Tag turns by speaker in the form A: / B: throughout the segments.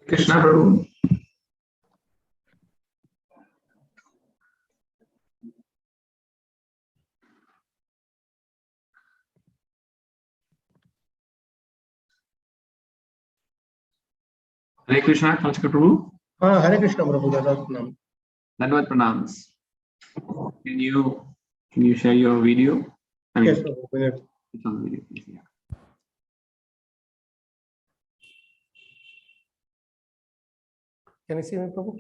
A: Krishna Prabhu. Hare Krishna, Kalachakra Prabhu.
B: Hare Krishna Prabhu.
A: Dandavad pranams. Can you share your video?
B: Yes, Prabhu.
A: It's on the video, please. Yeah.
B: Can you see me, Prabhu?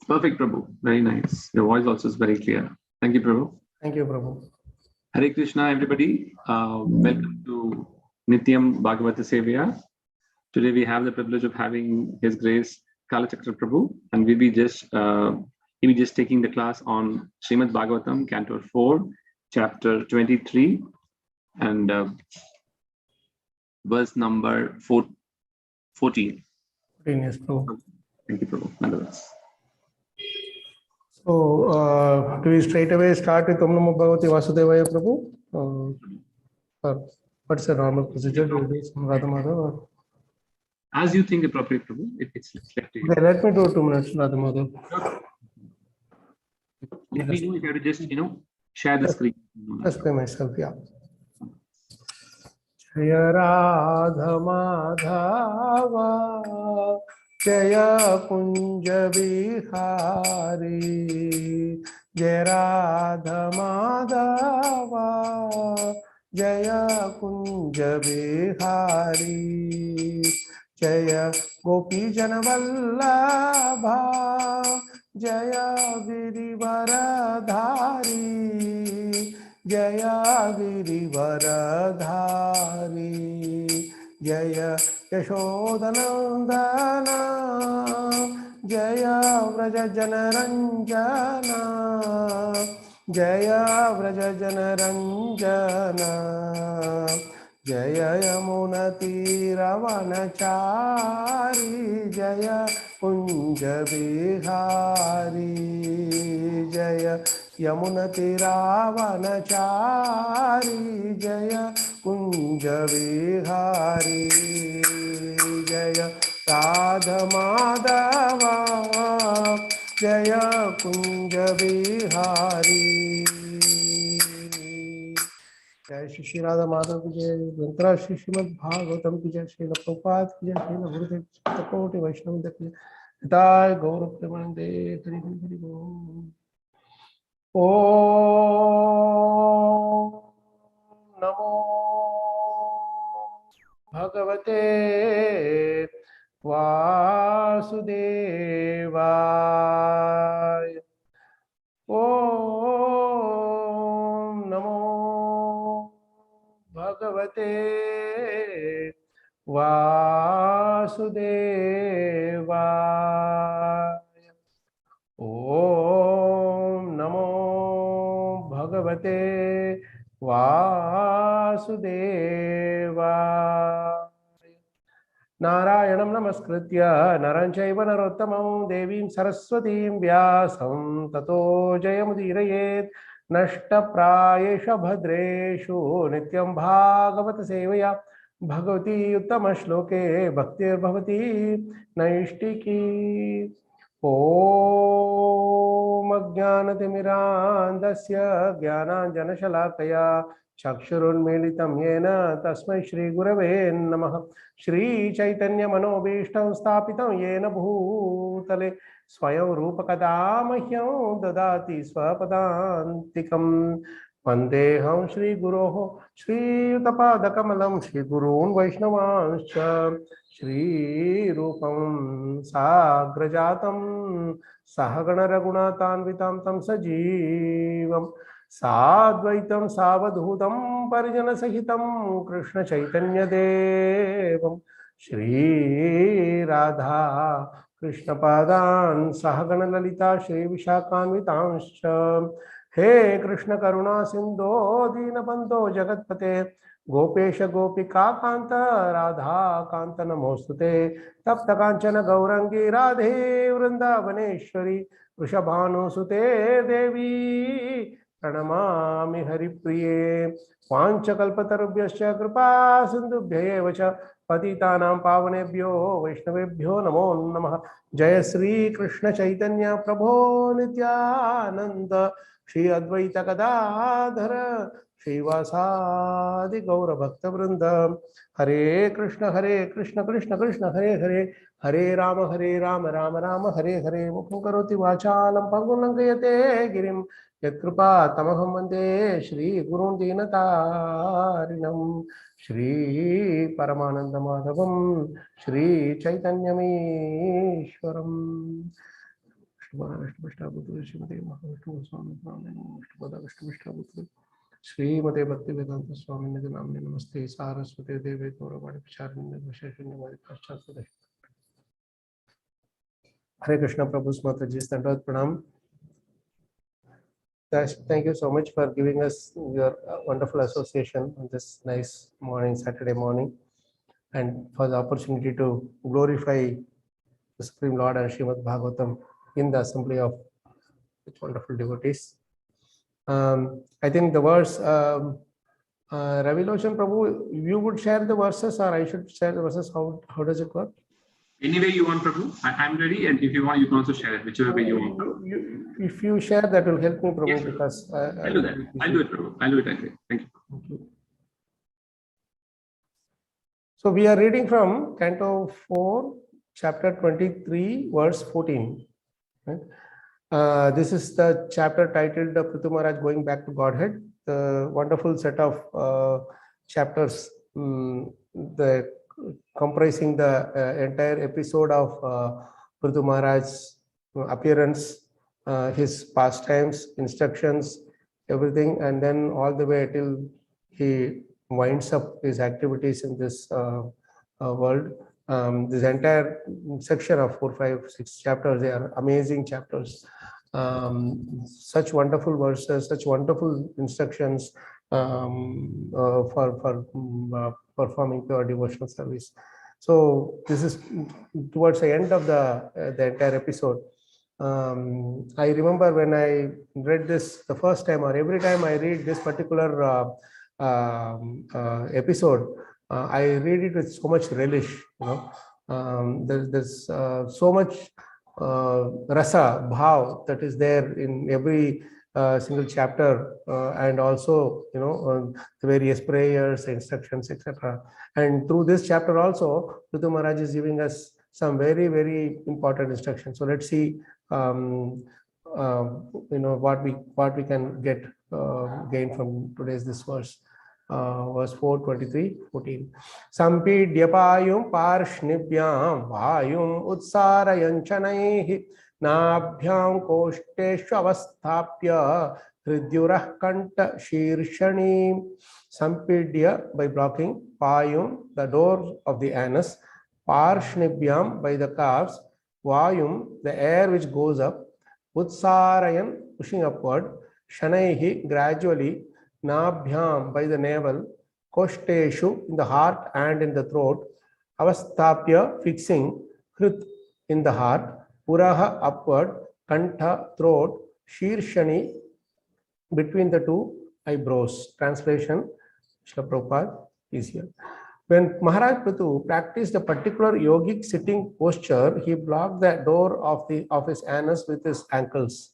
A: Perfect, Prabhu. Very nice. Your voice also is very clear. Thank you, Prabhu.
B: Thank you, Prabhu.
A: Hare Krishna, everybody. Welcome to Nityam Bhagavata Sevaya. Today we have the privilege of having His Grace Kalachakra Prabhu, and he'll be just taking the class on Srimad Bhagavatam, Canto 4, Chapter 23, and verse number 14.
B: Yes, Prabhu.
A: Thank you, Prabhu.
B: So, do we straight away start with Om Namo Bhagavate Vasudevaya, Prabhu? What's the normal procedure? Do we do some Radha Madhav? Or?
A: As you think appropriate, Prabhu. It's left to you.
B: Okay, let me do 2 minutes, Radha Madhav.
A: Let me know if you have to just, share the screen.
B: Just by myself, yeah. Jaya Radha Madhava, Jaya Kunja Vihari, Jaya Radha Madhava, Jaya Kunja Vihari, Jaya Gopi Janavallabha, Jaya Girivaradhari, Jaya Girivaradhari, Jaya Yashodanandana, Jaya Vraja Janaranjana, Jaya Vraja Janaranjana, Jaya Yamunati Ravanachari, Jaya Kunja Vihari, Jaya Yamunati Ravanachari, Jaya Kunja Vihari, Jaya Radha Madhava, Jaya Kunja Vihari. जय श्री श्री राधा माधव की जय, ग्रंथराज श्री श्रीमद् भागवतम की जय, श्री प्रभुपाद की जय, श्री गुरुदेव कोटि वैष्णव की जय, हिताय गौर प्रेमानंदे हरि हरि बोल। ओम नमो भगवते वासुदेवाय। ओम नमो भगवते वासुदेवाय। ओम नमो भगवते वासुदेवाय। नारायणं नमस्कृत्य नरं चैव नरोत्तमं देवीं सरस्वतीं व्यासं ततो जयमुदीरयेत्। नष्टप्रायेष भद्रेषु नित्यं भागवत सेवया भगवती उत्तम श्लोके भक्तिर्भवती नैष्टिकी। ओम अज्ञानतिमिरान्धस्य ज्ञानाञ्जनशलाकया चक्षुरुन्मीलितं येन तस्मै श्रीगुरवे नमः। श्रीचैतन्यमनोभीष्टं स्थापितं येन भूतले स्वयं रूपकदा मह्यं ददाति स्वपदान्तिकम्। वन्देऽहं श्रीगुरोः श्रीयुतपादकमलं श्रीगुरून् वैष्णवांश्च श्रीरूपं साग्रजातं सहगणरघुनाथान्वितं तं सजीवं साद्वैतं सावधूतं परिजनसहितं कृष्णचैतन्यदेवं श्रीराधा कृष्णपादान् सहगणललिता श्रीविशाखान्वितांश्च। हे कृष्ण करुणा सिंधो दीनबंधो जगत्पते गोपेश गोपिका कांत राधा कांत नमोस्तुते। तप्त कांचन गौरंगी राधे वृंदावनेश्वरी वृषभानुसुते देवी प्रणमामि हरिप्रिये। वाञ्छकल्पतरुभ्यश्च कृपा सिन्धुभ्य एव च पतितानां पावनेभ्यो वैष्णवेभ्यो नमो नमः। जय श्री कृष्ण चैतन्य प्रभो नित्यानंद श्री अद्वैत गदाधर श्रीवासादि गौर भक्त वृंद। हरे कृष्ण कृष्ण कृष्ण हरे हरे, हरे राम राम राम हरे हरे। मुखं करोति वाचालं पङ्गुं लङ्घयते गिरिं, यत्कृपा तमहं वन्दे श्रीगुरुं दीनतारिणं। श्री परमानंद माधवम श्री चैतन्यमीश्वरम। श्रीमते भक्ति वेदांत स्वामी निधि नामने नमस्ते सारस्वती देवे गौरवाणी प्रचारिणे विशेषण्यवादी पाश्चात्य। हरे कृष्ण प्रभु माता जी, दंडवत प्रणाम। Thank you so much for giving us your wonderful association on this nice morning, Saturday morning, and for the opportunity to glorify the Supreme Lord and Srimad Bhagavatam in the assembly of such wonderful devotees. I think the verse, Ravi Lochan Prabhu, you would share the verses or I should share the verses? How does it work?
A: Any way you want, Prabhu. I'm ready, and if you want, you can also share it, whichever way you want.
B: If you share, that will help me, Prabhu,
A: yes,
B: because
A: I'll do that. I'll do it, Prabhu. I'll do it. Thank you.
B: Thank you. So we are reading from Canto 4, Chapter 23, verse 14. Right? This is the chapter titled Prithu Maharaj Going Back to Godhead. The wonderful set of chapters comprising the entire episode of Prithu Maharaj's appearance, his pastimes, instructions, everything, and then all the way till he winds up his activities in this world. This entire section of 4, 5, 6 chapters, they are amazing chapters. Such wonderful verses, such wonderful instructions for performing pure devotional service. So this is towards the end of the entire episode. I remember when I read this the first time, or every time I read this particular episode, I read it with so much relish. There's so much rasa, bhav that is there in every single chapter, and also the various prayers, instructions, etc. And through this chapter also, Prithu Maharaj is giving us some very, very important instructions. So let's see what we can get gain from today's this verse. Verse 4:23-14. Sampidyapayum parshnibhyam vayum utsarayanchanaihi nabhyam košteshu avasthapya hridyurah kanta shirshani. Sampidya by blocking, payum the door of the anus, parshnibhyam by the calves, vayum the air which goes up, utsarayan pushing upward, shanaihi gradually, nabhyam by the navel, koshteshu in the heart and in the throat, avasthapya fixing, hrit in the heart, puraha upward, kantha throat, shirshani between the two eyebrows. Translation, Srila Prabhupada is here. When Maharaj Prithu practiced a particular yogic sitting posture, he blocked the door of his anus with his ankles,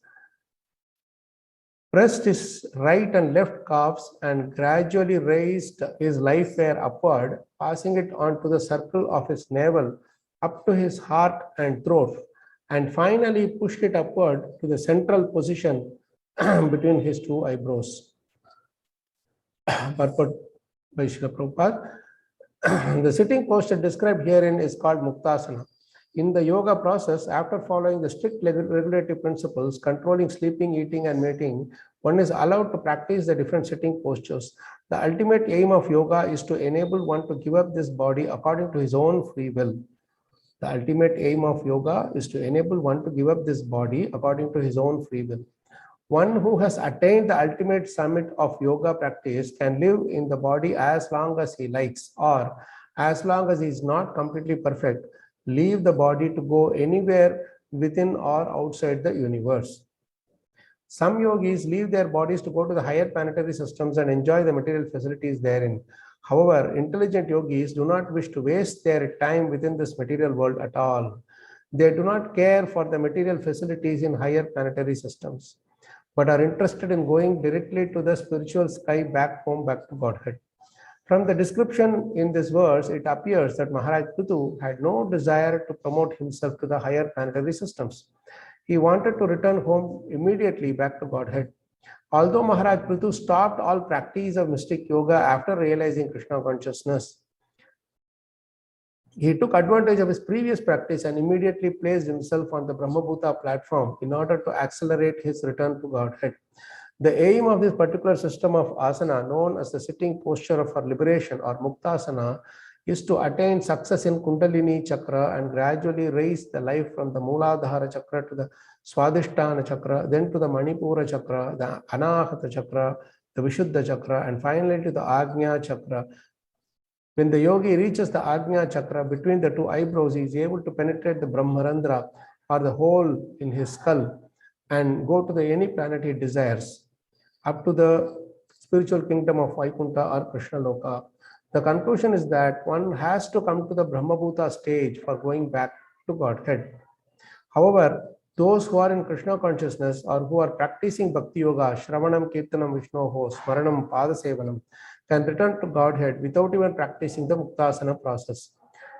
B: pressed his right and left calves, and gradually raised his life air upward, passing it onto the circle of his navel, up to his heart and throat, and finally pushed it upward to the central position between his two eyebrows. Purport by Srila Prabhupada. The sitting posture described herein is called Muktasana. In the yoga process, after following the strict regulative principles controlling sleeping, eating, and mating, one is allowed to practice the different sitting postures. The ultimate aim of yoga is to enable one to give up this body according to his own free will. The ultimate aim of yoga is to enable one to give up this body according to his own free will. One who has attained the ultimate summit of yoga practice can live in the body as long as he likes, or as long as he is not completely perfect, leave the body to go anywhere within or outside the universe. Some yogis leave their bodies to go to the higher planetary systems and enjoy the material facilities therein. However, intelligent yogis do not wish to waste their time within this material world at all. They do not care for the material facilities in higher planetary systems, but are interested in going directly to the spiritual sky, back home, back to Godhead. From the description in this verse, it appears that Maharaj Prithu had no desire to promote himself to the higher planetary systems. He wanted to return home immediately back to Godhead. Although Maharaj Prithu stopped all practice of mystic yoga after realizing Krishna consciousness, he took advantage of his previous practice and immediately placed himself on the Brahmabhuta platform in order to accelerate his return to Godhead. The aim of this particular system of asana, known as the sitting posture for liberation or Muktasana, is to attain success in Kundalini chakra and gradually raise the life from the Mooladhara chakra to the Swadhisthana chakra, then to the Manipura chakra, the Anahata chakra, the Vishuddha chakra, and finally to the Agnya chakra. When the yogi reaches the Agnya chakra between the two eyebrows, he is able to penetrate the Brahmarandra or the hole in his skull and go to any planet he desires, up to the spiritual kingdom of Vaikuntha or Krishna Loka. The conclusion is that one has to come to the Brahmabhuta stage for going back to Godhead. However, those who are in Krishna consciousness or who are practicing Bhakti Yoga, Shravanam, Kirtanam, Vishnoho, Smaranam, Padasevanam, can return to Godhead without even practicing the Muktasana process.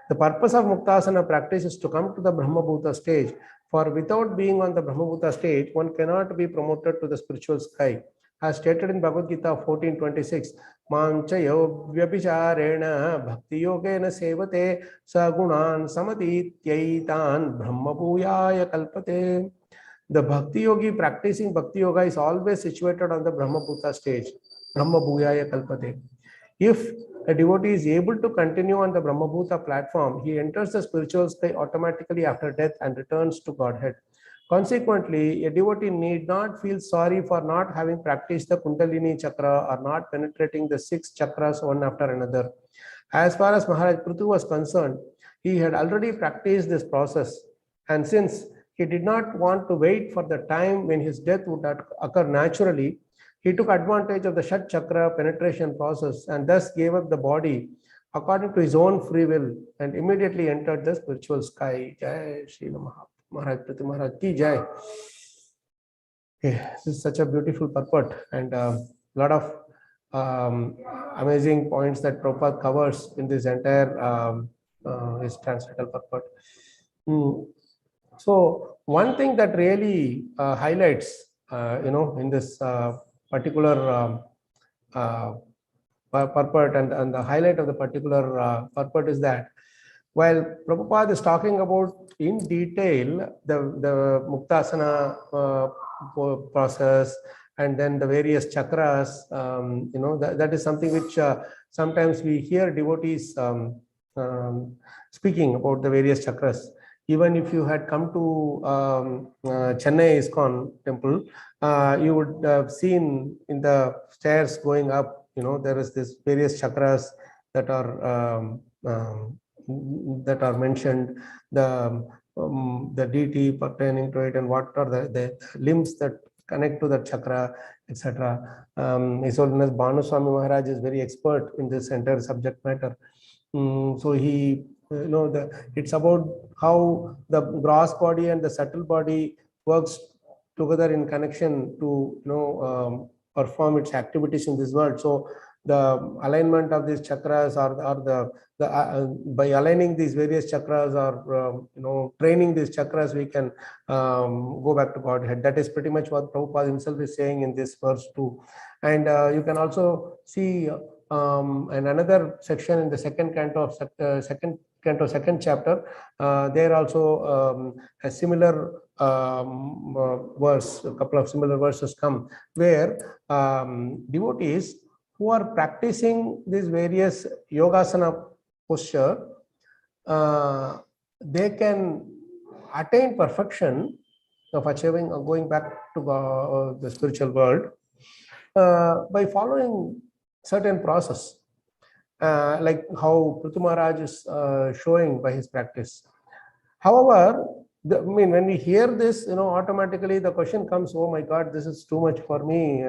B: The purpose of Muktasana practice is to come to the Brahmabhuta stage, for without being on the Brahmabhuta stage, one cannot be promoted to the spiritual sky. As stated in Bhagavad Gita 14:26, Manchayo Vyabhicharena Bhakti Yogena Sevate Sagunan Samatityaitan Brahmabhuyaya Kalpate. The Bhakti Yogi practicing Bhakti Yoga is always situated on the Brahmabhuta stage. Brahmabhuyaya Kalpate. If a devotee is able to continue on the Brahmabhuta platform, he enters the spiritual sky automatically after death and returns to Godhead. Consequently, a devotee need not feel sorry for not having practiced the Kundalini chakra or not penetrating the 6 chakras one after another. As far as Maharaj Prithu was concerned, he had already practiced this process, and since he did not want to wait for the time when his death would occur naturally, he took advantage of the Shat Chakra penetration process and thus gave up the body according to his own free will and immediately entered the spiritual sky. Jai Shri Maharaj Prithu Maharaj Ki Jai. Okay, this is such a beautiful purport and a lot of amazing points that Prabhupada covers in this entire his transcendental purport. So one thing that really highlights, in this particular purport and the highlight of the particular purport is that while Prabhupada is talking about in detail the Muktasana process and then the various chakras, that is something which sometimes we hear devotees speaking about the various chakras. Even if you had come to Chennai ISKCON temple, you would have seen in the stairs going up, there is this various chakras that are mentioned, the deity pertaining to it, and what are the limbs that connect to the chakra, etc. His Holiness Bhanu Swami Maharaj is very expert in this entire subject matter. So he, it's about how the gross body and the subtle body works together in connection to perform its activities in this world. So the alignment of these chakras or by aligning these various chakras or training these chakras, we can go back to Godhead. That is pretty much what Prabhupada himself is saying in this verse too. And you can also see and another section in the second canto of second chapter, there also a similar verse, a couple of similar verses come where devotees who are practicing these various yogasana posture, they can attain perfection of achieving going back to the spiritual world by following certain process, like how Prithu Maharaj is showing by his practice. However, when we hear this, automatically the question comes, oh my God, this is too much for me.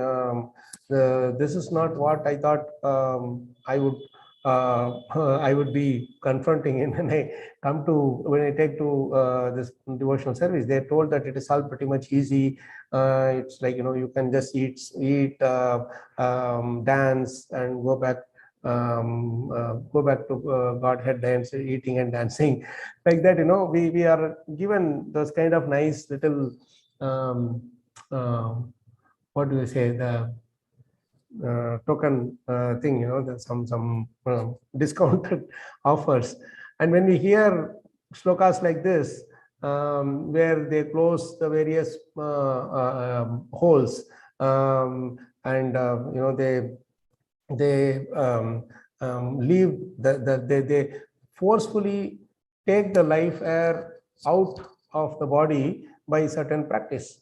B: This is not what I thought I would I would be confronting in when I take to this devotional service. They're told that it is all pretty much easy. It's like, you can just eat, dance, and go back to Godhead dance, eating and dancing, like that. We are given those kind of nice little what do you say, the token thing, there's some discounted offers. And when we hear shlokas like this, where they close the various holes, and they leave they forcefully take the life air out of the body by certain practice.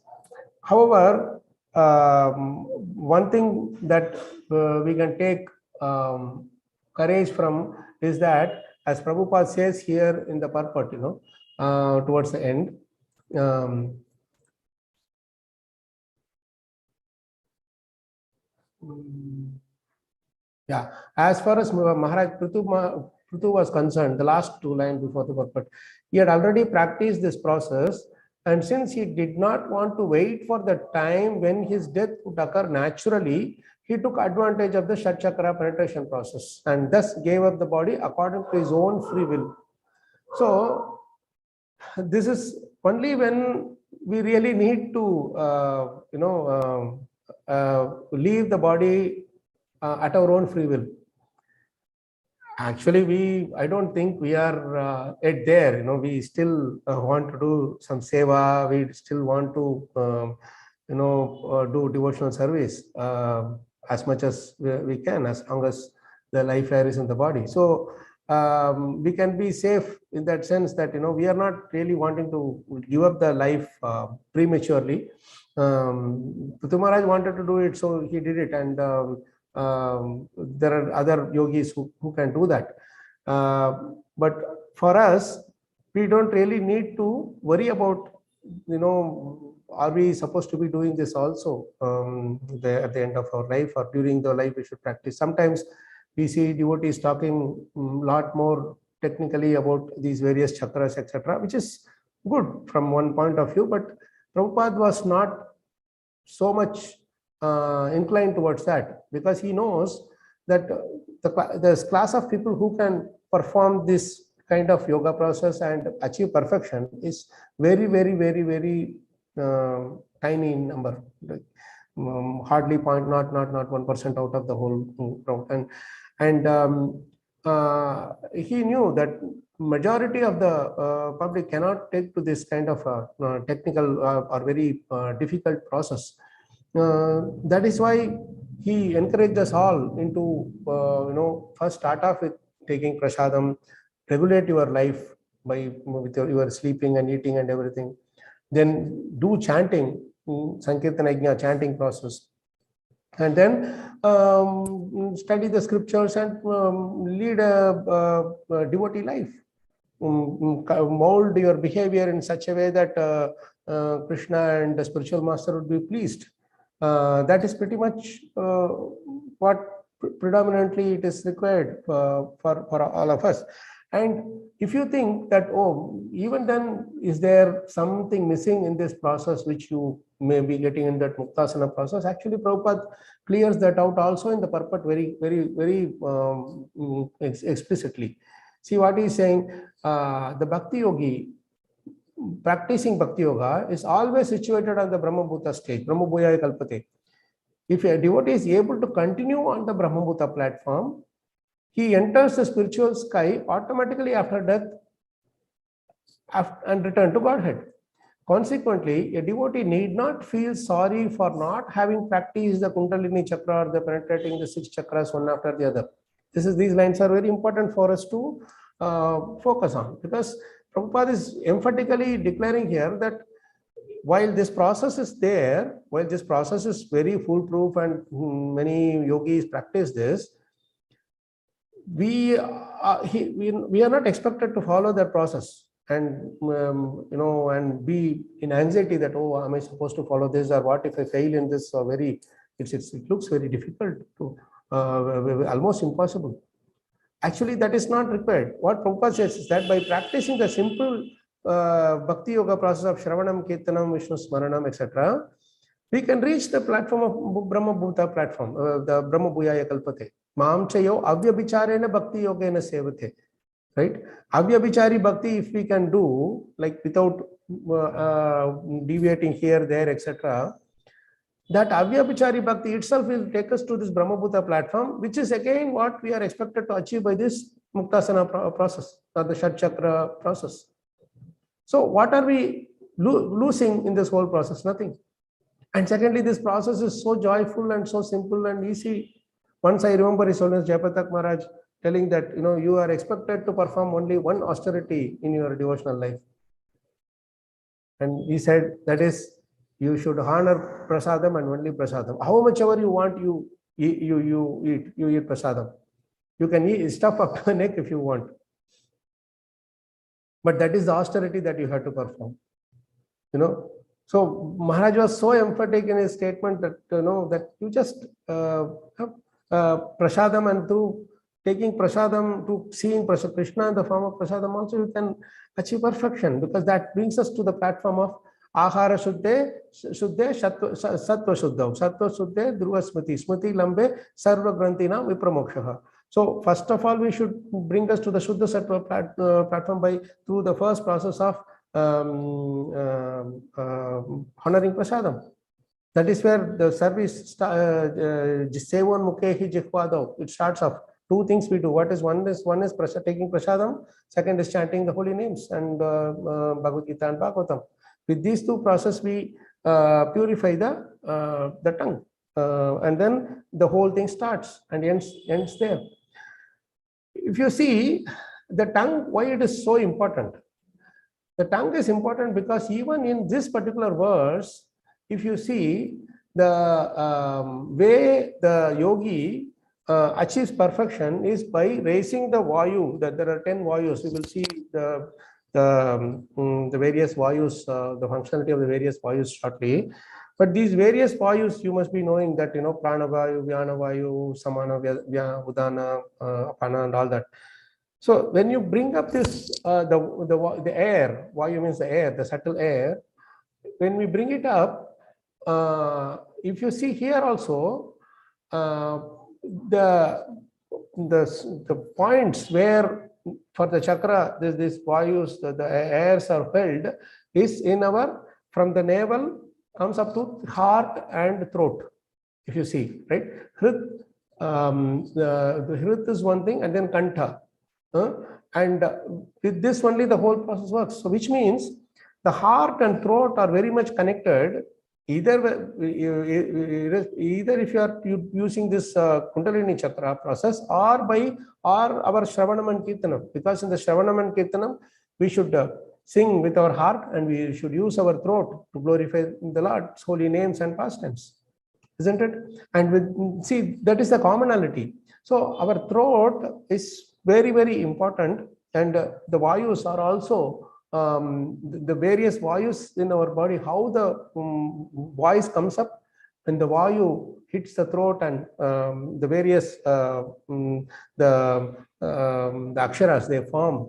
B: However, one thing that we can take courage from is that, as Prabhupada says here in the purport, towards the end, yeah, as far as Maharaj Prithu was concerned, the last two lines before the purport, he had already practiced this process. And since he did not want to wait for the time when his death would occur naturally, he took advantage of the Shat Chakra penetration process and thus gave up the body according to his own free will. So, this is only when we really need to, leave the body at our own free will. Actually, I don't think we are at there. We still want to do some seva. We still want to, do devotional service as much as we can, as long as the life air is in the body. So we can be safe in that sense that we are not really wanting to give up the life prematurely. Prithu Maharaj wanted to do it, so he did it, and there are other yogis who can do that. But for us, we don't really need to worry about, are we supposed to be doing this also at the end of our life, or during the life we should practice. Sometimes we see devotees talking a lot more technically about these various chakras, etc., which is good from one point of view, but Prabhupada was not so much inclined towards that, because he knows that the class of people who can perform this kind of yoga process and achieve perfection is very, very, very, very tiny in number, like, hardly 1% out of the whole crowd. And he knew that majority of the public cannot take to this kind of technical or very difficult process. That is why he encouraged us all into, first start off with taking prasadam, regulate your life with your sleeping and eating and everything. Then do chanting, Sankirtana Yajna chanting process. And then study the scriptures and lead a devotee life. Mold your behavior in such a way that Krishna and the spiritual master would be pleased. That is pretty much what predominantly it is required for all of us. And if you think that, even then, is there something missing in this process which you may be getting in that Muktasana process? Actually, Prabhupada clears that out also in the purport very, very, very explicitly. See what he is saying. The Bhakti Yogi practicing Bhakti Yoga is always situated on the Brahma Bhuta stage, Brahma Bhuyaya Kalpate. If a devotee is able to continue on the Brahma Bhuta platform, he enters the spiritual sky automatically after death and return to Godhead. Consequently, a devotee need not feel sorry for not having practiced the Kundalini Chakra or the penetrating the 6 chakras one after the other. These lines are very important for us to focus on, because Prabhupada is emphatically declaring here that while this process is there, while this process is very foolproof and many yogis practice this, we are not expected to follow that process and and be in anxiety that, am I supposed to follow this, or what if I fail in this? Or it looks very difficult to almost impossible. Actually, that is not required. What Prabhupada says is that by practicing the simple Bhakti Yoga process of Shravanam, Kirtanam, Vishnu Smaranam, etc., we can reach the platform of Brahma Bhuta platform, the Brahma Bhuyaya Kalpate. Maam chayo avyabhicharena Bhakti Yogena Sevate. Right? Avyabhichari Bhakti, if we can do, like without deviating here, there, etc., that Avyabhichari Bhakti itself will take us to this Brahma Bhuta platform, which is again what we are expected to achieve by this Muktasana process, or the Chakra process. So what are we losing in this whole process? Nothing. And secondly, this process is so joyful and so simple and easy. Once I remember His Holiness Jayapatak Maharaj telling that, you are expected to perform only one austerity in your devotional life. And he said, that is, you should honor prasadam and only prasadam. How much ever you want, you eat prasadam. You can eat stuff up to the neck if you want. But that is the austerity that you have to perform. So Maharaj was so emphatic in his statement that that you just prasadam, and through taking prasadam, to seeing Krishna in the form of prasadam also, you can achieve perfection, because that brings us to the platform of ahara shuddhe sattva shuddha, sattva shuddhe dhruva smriti, smriti lambe sarva grantina vipramokshaha. So first of all, we should bring us to the Shuddha Sattva platform through the first process of honoring prasadam. That is where the service Sevan Mukhehi Jihvadav, it starts off. Two things we do. One is taking prasadam, second is chanting the holy names and Bhagavad Gita and Bhagavatam. With these two processes, we purify the tongue, and then the whole thing starts and ends there. If you see the tongue, why it is so important? The tongue is important because even in this particular verse, if you see the way the yogi achieves perfection is by raising the vayu. That there are 10 vayus. We will see the various vayus, the functionality of the various vayus shortly. But these various vayus, you must be knowing that, prana vayu, vyana vayu, samana, udana, apana, and all that. So when you bring up this, the air, vayu means the air, the subtle air, when we bring it up, if you see here also, the points where for the chakra, this vayus, the airs are held, is from the navel, comes up to heart and throat. If you see, right? Hrit, the hrit is one thing, and then kantha. And with this only the whole process works. So which means the heart and throat are very much connected. Either if you are using this Kundalini Chakra process, or our Shravanam and Kirtanam. Because in the Shravanam and Kirtanam, we should sing with our heart, and we should use our throat to glorify the Lord's holy names and pastimes, isn't it? And see, that is the commonality. So our throat is very, very important, and the vayus are also the various vayus in our body, how the voice comes up when the vayu hits the throat, and the various the aksharas they form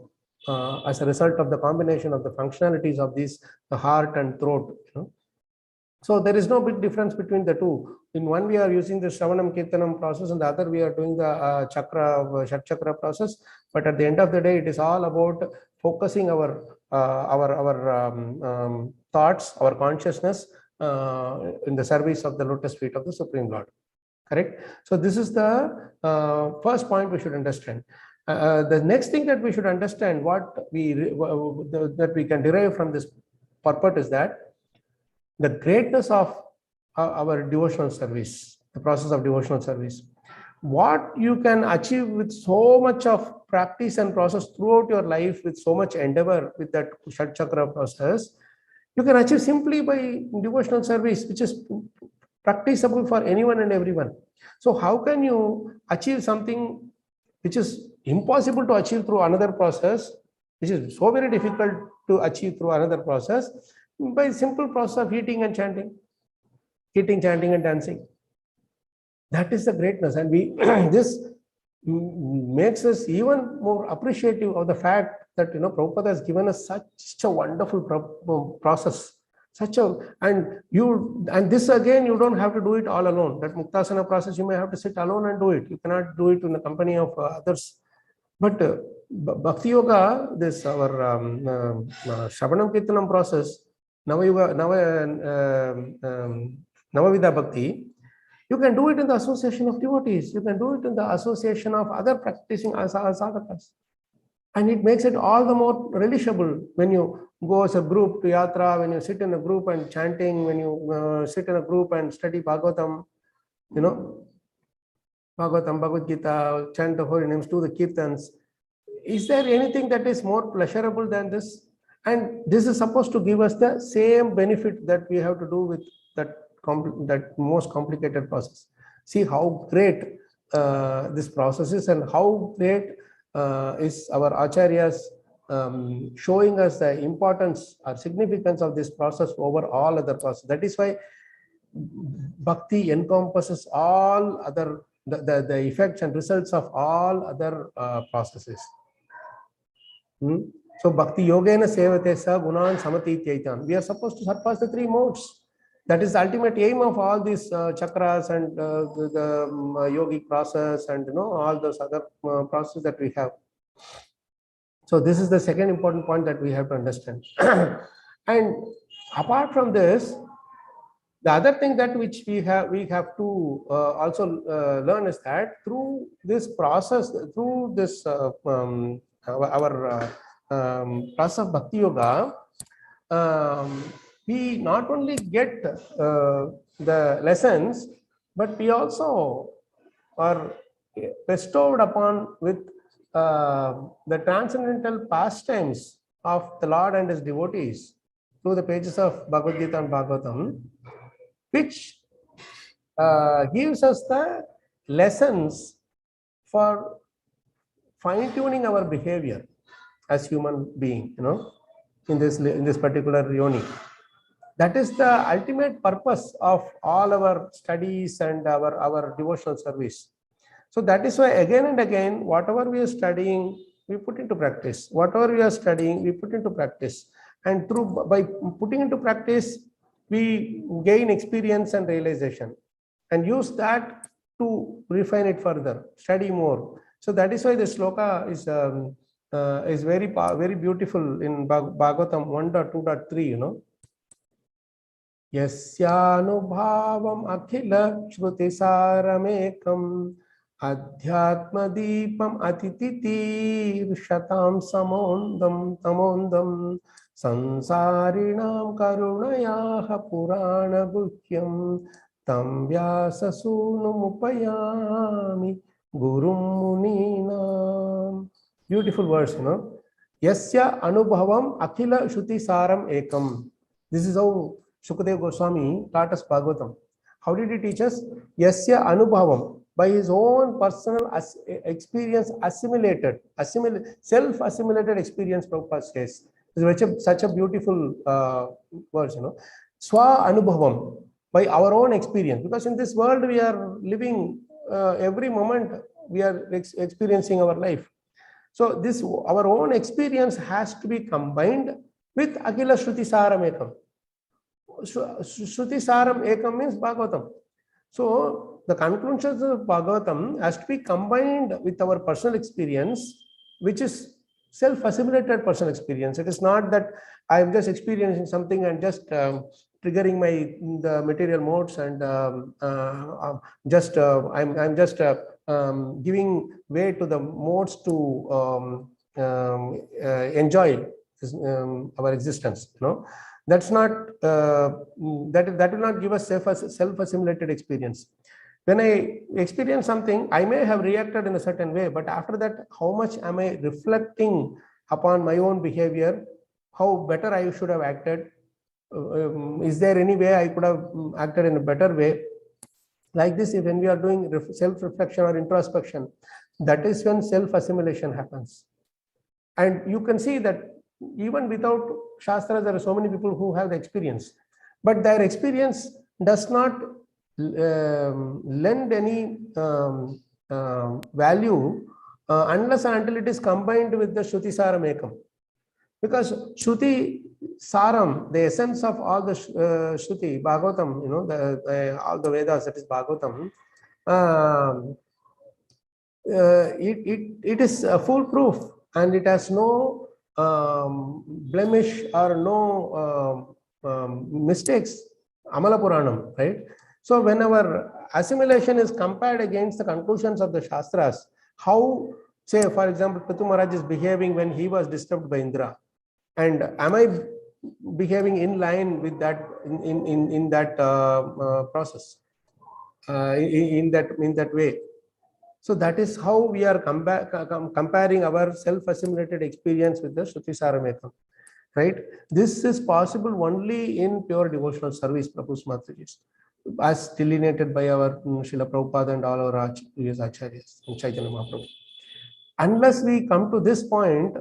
B: as a result of the combination of the functionalities of these, the heart and throat. So there is no big difference between the two. In one we are using the Shravanam Kirtanam process, and the other we are doing the Shat Chakra process. But at the end of the day, it is all about focusing our thoughts, our consciousness in the service of the lotus feet of the Supreme Lord. Correct? So this is the first point we should understand. The next thing that we should understand, that we can derive from this purport, is that the greatness of our devotional service, the process of devotional service, what you can achieve with so much of practice and process throughout your life, with so much endeavor with that Shat Chakra process, you can achieve simply by devotional service, which is practicable for anyone and everyone. So how can you achieve something which is impossible to achieve through another process, which is so very difficult to achieve through another process, by simple process of eating and chanting, chanting and dancing? That is the greatness. And this makes us even more appreciative of the fact that Prabhupada has given us such a wonderful process, and this again you don't have to do it all alone. That Muktasana process you may have to sit alone and do it. You cannot do it in the company of others. But Bhakti Yoga, this our Shravanam Kirtanam process, Navavidha Bhakti, you can do it in the association of devotees. You can do it in the association of other practicing sadhakas. And it makes it all the more relishable when you go as a group to yatra, when you sit in a group and chanting, when you sit in a group and study Bhagavatam, Bhagavatam, Bhagavad Gita, chant the holy names, do the kirtans. Is there anything that is more pleasurable than this? And this is supposed to give us the same benefit that we have to do with that most complicated process. See how great this process is, and how great is our acharyas showing us the importance or significance of this process over all other processes. That is why bhakti encompasses all other the effects and results of all other processes. So bhakti yogena sevate sa gunan samati tyaitan. We are supposed to surpass the 3 modes. That is the ultimate aim of all these chakras and the yogic process and all those other processes that we have. So this is the second important point that we have to understand. And apart from this, the other thing that which we have to also learn is that through this process, through this our process of Bhakti Yoga, we not only get the lessons, but we also are bestowed upon with the transcendental pastimes of the Lord and his devotees through the pages of Bhagavad Gita and Bhagavatam, which gives us the lessons for fine-tuning our behavior as human being, in this particular yoni. That is the ultimate purpose of all our studies and our devotional service. So that is why again and again, whatever we are studying, we put into practice. Whatever we are studying, we put into practice. And by putting into practice, we gain experience and realization, and use that to refine it further, study more. So that is why the sloka is very beautiful in Bhagavatam 1.2.3, Yasyānubhāvam akhila shruti-sāramekam adhyatma-dīpam atititi-shatam samondam sansārinām karunayāha purāna-guhyam tam vyāsasūnumupayāmi gurum munīnām. Beautiful verse, Yasya anubhavam akhila shruti-sāram ekam. This is how Sukadeva Goswami taught us Bhagavatam. How did he teach us? Yasya anubhavam, by his own personal experience, self-assimilated experience, Prabhupada says. This is such a beautiful verse, Swa anubhavam, by our own experience. Because in this world we are living, every moment we are experiencing our life. So this, our own experience has to be combined with Akhila Shruti Saram Ekam. Shruti Saram Ekam means Bhagavatam. So the conclusions of Bhagavatam has to be combined with our personal experience, which is self-assimilated personal experience. It is not that I am just experiencing something and just triggering the material modes and I'm just giving way to the modes to enjoy our existence. That's not that will not give us self-assimilated experience. When I experience something, I may have reacted in a certain way, but after that, how much am I reflecting upon my own behavior? How better I should have acted? Is there any way I could have acted in a better way? Like this, when we are doing self-reflection or introspection, that is when self-assimilation happens. And you can see that even without Shastras, there are so many people who have the experience, but their experience does not lend any value unless and until it is combined with the Shruti Saram Ekam. Because Shruti Saram, the essence of all the Shruti, Bhagavatam, all the Vedas, that is Bhagavatam, it is foolproof, and it has no blemish or no mistakes. Amala Puranam, right? So whenever assimilation is compared against the conclusions of the Shastras, how, say, for example, Prithu Maharaj is behaving when he was disturbed by Indra, and am I behaving in line with that in that process, in that way? So that is how we are comparing our self-assimilated experience with the Shruti Saramekam, right? This is possible only in pure devotional service, Prabhu's Matajis, as delineated by our Srila Prabhupada and all our previous acharyas in Chaitanya Mahaprabhu. Unless we come to this point,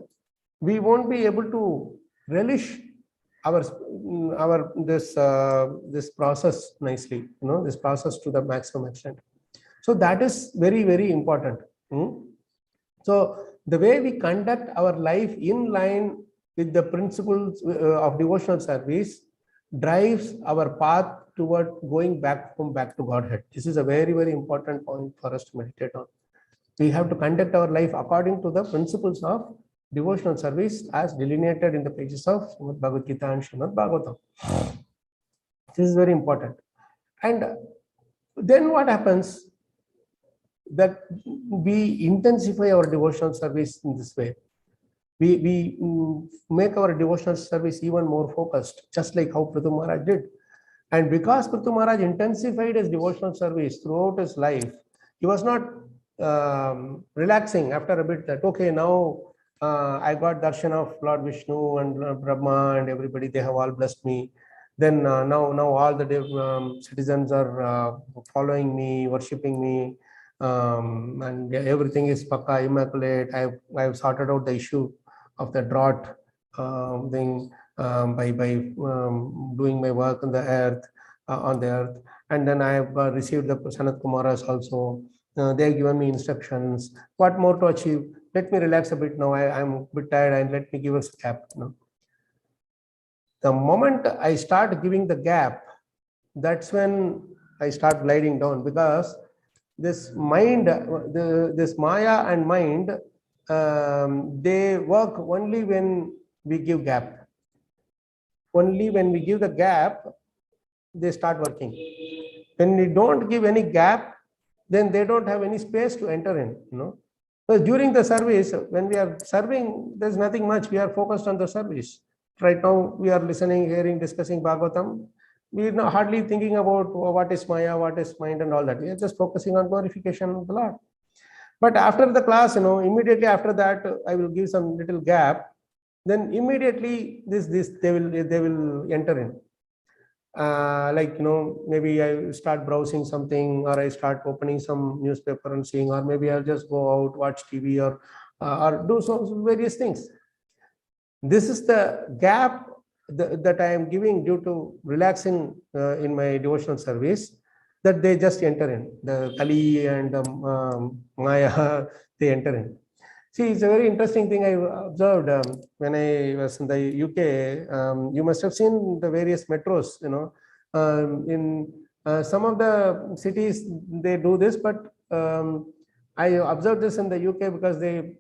B: we won't be able to relish this process nicely, this process to the maximum extent. So that is very, very important. So the way we conduct our life in line with the principles of devotional service drives our path toward going back to Godhead. This is a very, very important point for us to meditate on. We have to conduct our life according to the principles of devotional service as delineated in the pages of Srimad Bhagavad Gita and Srimad Bhagavatam. This is very important. And then what happens? That we intensify our devotional service in this way. We make our devotional service even more focused, just like how Prithu Maharaj did. And because Prithu Maharaj intensified his devotional service throughout his life, he was not relaxing after a bit that, okay, now I got darshan of Lord Vishnu and Brahma and everybody, they have all blessed me. Then now all the citizens are following me, worshipping me. And everything is pakka, immaculate. I've sorted out the issue of the drought thing by doing my work on the earth, and then I have received the Sanat Kumaras also. They have given me instructions. What more to achieve? Let me relax a bit now. I'm a bit tired, and let me give us a gap. The moment I start giving the gap, that's when I start gliding down, because this mind, this Maya and mind, they work only when we give gap. Only when we give the gap, they start working. When we don't give any gap, then they don't have any space to enter in. So during the service, when we are serving, there's nothing much. We are focused on the service. Right now, we are listening, hearing, discussing Bhagavatam. We are not hardly thinking about what is Maya, what is mind, and all that. We are just focusing on glorification of the Lord. But after the class, immediately after that, I will give some little gap. Then immediately they will enter in. Maybe I start browsing something, or I start opening some newspaper and seeing, or maybe I'll just go out, watch TV, or do some various things. This is the gap that I am giving due to relaxing in my devotional service, that they just enter in. The Kali and Maya, they enter in. See, it's a very interesting thing I observed when I was in the UK. You must have seen the various metros, in some of the cities, they do this, but I observed this in the UK because they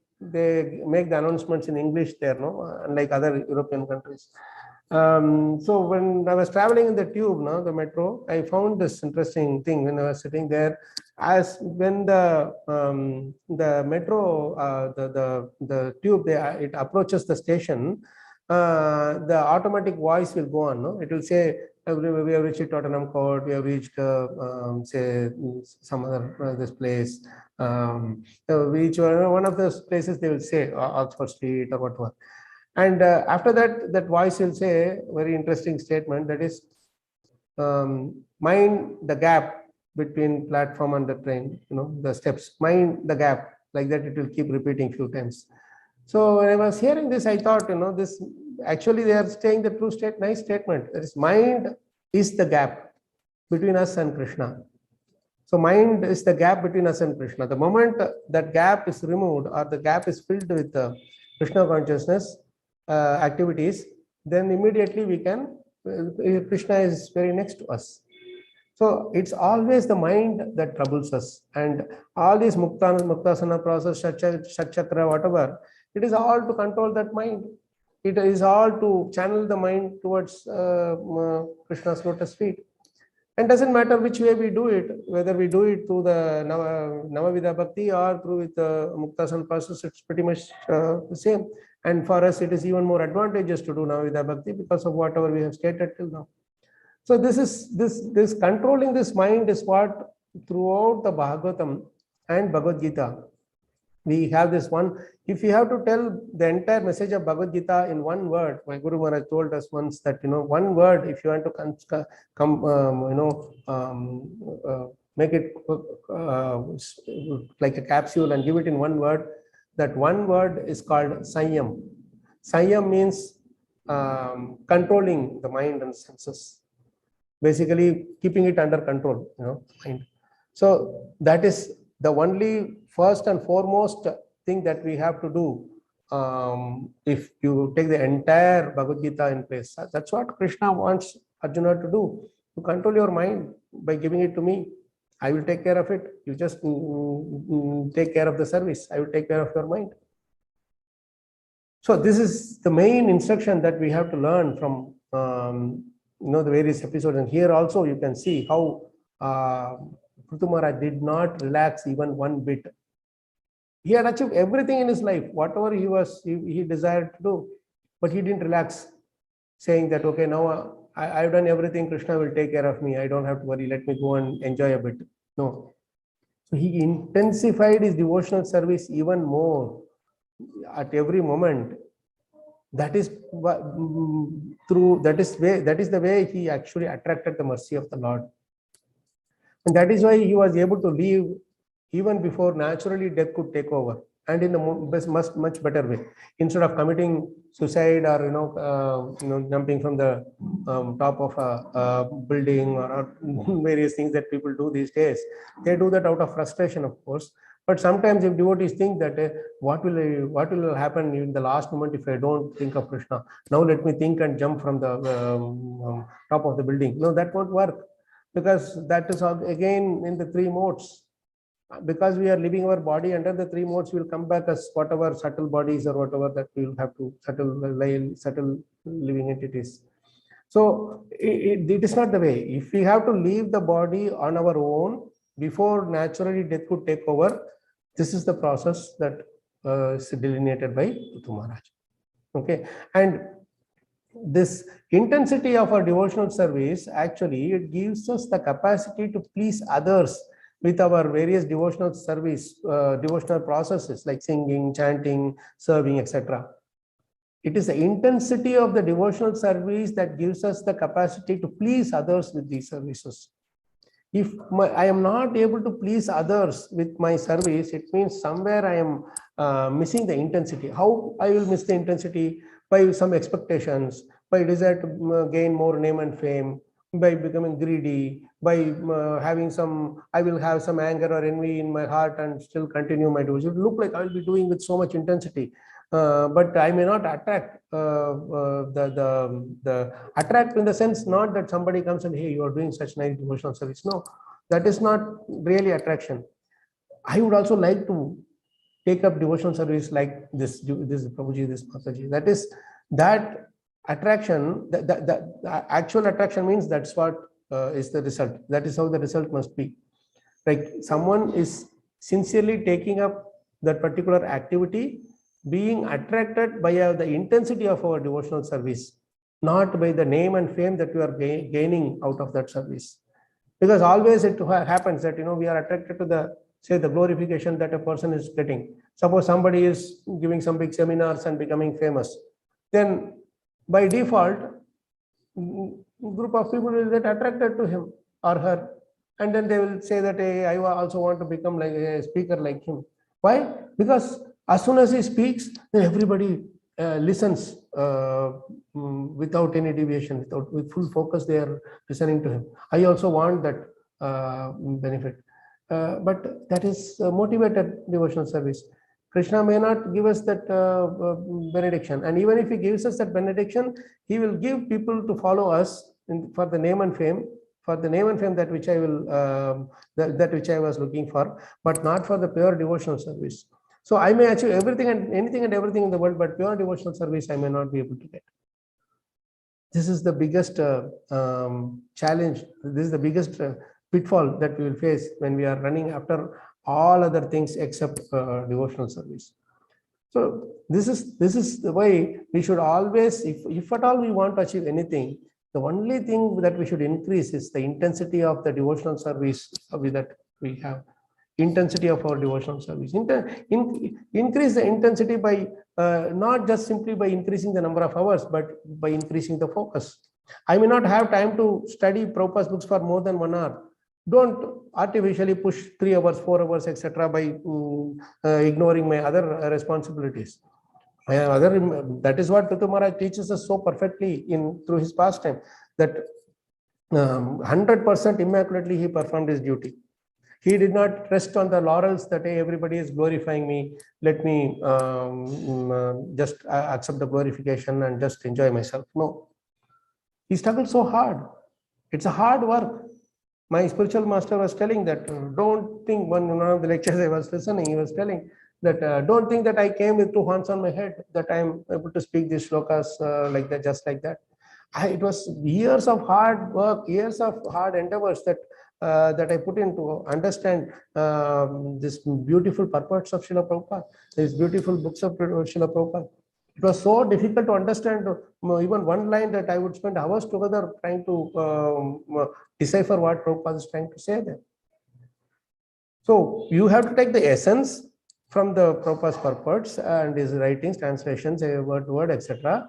B: make the announcements in English there, unlike other European countries. So when I was traveling in the tube, the metro, I found this interesting thing when I was sitting there. As when the metro, the tube, it approaches the station, the automatic voice will go on. It will say, we have reached Tottenham Court, we have reached, say, some other this place. Which one of those places they will say, Oxford Street or whatever. And after that, that voice will say very interesting statement, that is, mind the gap between platform and the train, the steps, mind the gap, like that it will keep repeating few times. So when I was hearing this, I thought, this actually they are saying the true nice statement. That is, mind is the gap between us and Krishna. So mind is the gap between us and Krishna. The moment that gap is removed or the gap is filled with Krishna consciousness activities, then immediately we can, Krishna is very next to us. So it's always the mind that troubles us. And all these Muktasana process, Chakra, whatever, it is all to control that mind. It is all to channel the mind towards Krishna's lotus feet. And doesn't matter which way we do it, whether we do it through the Navavidha Bhakti or through with the Muktasana process, it's pretty much the same. And for us, it is even more advantageous to do Navavidha Bhakti because of whatever we have stated till now. So this controlling this mind is what throughout the Bhagavatam and Bhagavad Gita, we have this one. If you have to tell the entire message of Bhagavad Gita in one word, my Guru Maharaj told us once that, one word, if you want to make it like a capsule and give it in one word, that one word is called Sanyam. Sanyam means controlling the mind and senses. Basically keeping it under control, mind. So that is the only first and foremost thing that we have to do. If you take the entire Bhagavad Gita in place, that's what Krishna wants Arjuna to do, to control your mind by giving it to me. I will take care of it. You just take care of the service. I will take care of your mind. So this is the main instruction that we have to learn from the various episodes. And here also you can see how Prithu Maharaj did not relax even one bit. He had achieved everything in his life, whatever he desired to do, but he didn't relax, saying that, okay, now I've done everything, Krishna will take care of me, I don't have to worry, let me go and enjoy a bit. No. So he intensified his devotional service even more at every moment. That is the way he actually attracted the mercy of the Lord. And that is why he was able to live even before naturally death could take over, and in the much better way. Instead of committing suicide or jumping from the top of a building or various things that people do these days, they do that out of frustration, of course. But sometimes if devotees think that what will happen in the last moment if I don't think of Krishna? Now let me think and jump from the top of the building. No, that won't work, because that is again in the three modes. Because we are living our body under the three modes, we will come back as whatever subtle bodies or whatever that we will have to subtle living entities. So it is not the way. If we have to leave the body on our own before naturally death could take over, this is the process that is delineated by Prithu Maharaj. Okay, and this intensity of our devotional service, actually it gives us the capacity to please others with our various devotional service, devotional processes like singing, chanting, serving, etc. It is the intensity of the devotional service that gives us the capacity to please others with these services. If I am not able to please others with my service, it means somewhere I am missing the intensity. How I will miss the intensity? By some expectations, by desire to gain more name and fame, by becoming greedy, by having I will have some anger or envy in my heart and still continue my devotion. It will look like I will be doing with so much intensity, but I may not attract the attract in the sense not that somebody comes and, hey, you are doing such nice devotional service. No, that is not really attraction. I would also like to take up devotional service like this Prabhuji, this Mataji. That attraction, the actual attraction means that's what is the result. That is how the result must be. Like someone is sincerely taking up that particular activity, being attracted by the intensity of our devotional service, not by the name and fame that we are gaining out of that service. Because always it happens that we are attracted to the glorification that a person is getting. Suppose somebody is giving some big seminars and becoming famous, then by default, group of people will get attracted to him or her, and then they will say that, hey, I also want to become like a speaker like him. Why? Because as soon as he speaks, then everybody listens without any deviation, with full focus. They are listening to him. I also want that benefit. but that is motivated devotional service. Krishna may not give us that benediction, and even if he gives us that benediction, he will give people to follow us for the name and fame, that which I will that which I was looking for, but not for the pure devotional service. So I may achieve everything and anything and everything in the world, but pure devotional service I may not be able to get. This is the biggest challenge. This is the biggest pitfall that we will face when we are running after all other things except devotional service. So this is the way we should always, if at all we want to achieve anything, the only thing that we should increase is the intensity of the devotional service that we have. Intensity of our devotional service. Increase the intensity by not just simply by increasing the number of hours, but by increasing the focus. I may not have time to study Prabhupada's books for more than 1 hour. Don't artificially push 3 hours, 4 hours, etc. by ignoring my other responsibilities. That is what Prithu Maharaj teaches us so perfectly through his pastime, that 100% immaculately he performed his duty. He did not rest on the laurels that, hey, everybody is glorifying me, let me just accept the glorification and just enjoy myself. No. He struggled so hard. It's a hard work. My spiritual master was telling that, don't think, one of the lectures I was listening, he was telling that, don't think that I came with 2 horns on my head, that I am able to speak these shlokas like that, just like that. It was years of hard work, years of hard endeavors that I put in to understand this beautiful purports of Srila Prabhupada, these beautiful books of Srila Prabhupada. It was so difficult to understand even one line that I would spend hours together trying to decipher what Prabhupada is trying to say there. So you have to take the essence from the Prabhupada's purports and his writings, translations, word to word, etc.,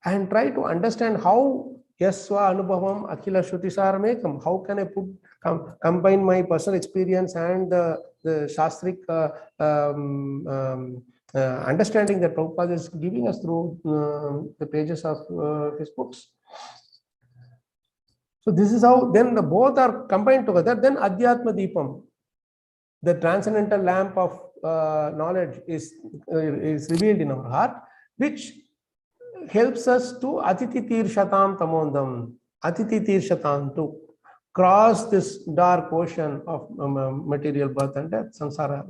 B: and try to understand how Yasva Anubhavam Akila Shrutisharamekam, how can I combine my personal experience and the Shastric understanding that Prabhupada is giving us through the pages of his books. So this is how then both are combined together. Then Adhyatma Deepam, the transcendental lamp of knowledge is revealed in our heart, which helps us to Atiti Tirshatam Tamondam, Atiti Tirshatam, to cross this dark ocean of material birth and death, samsara,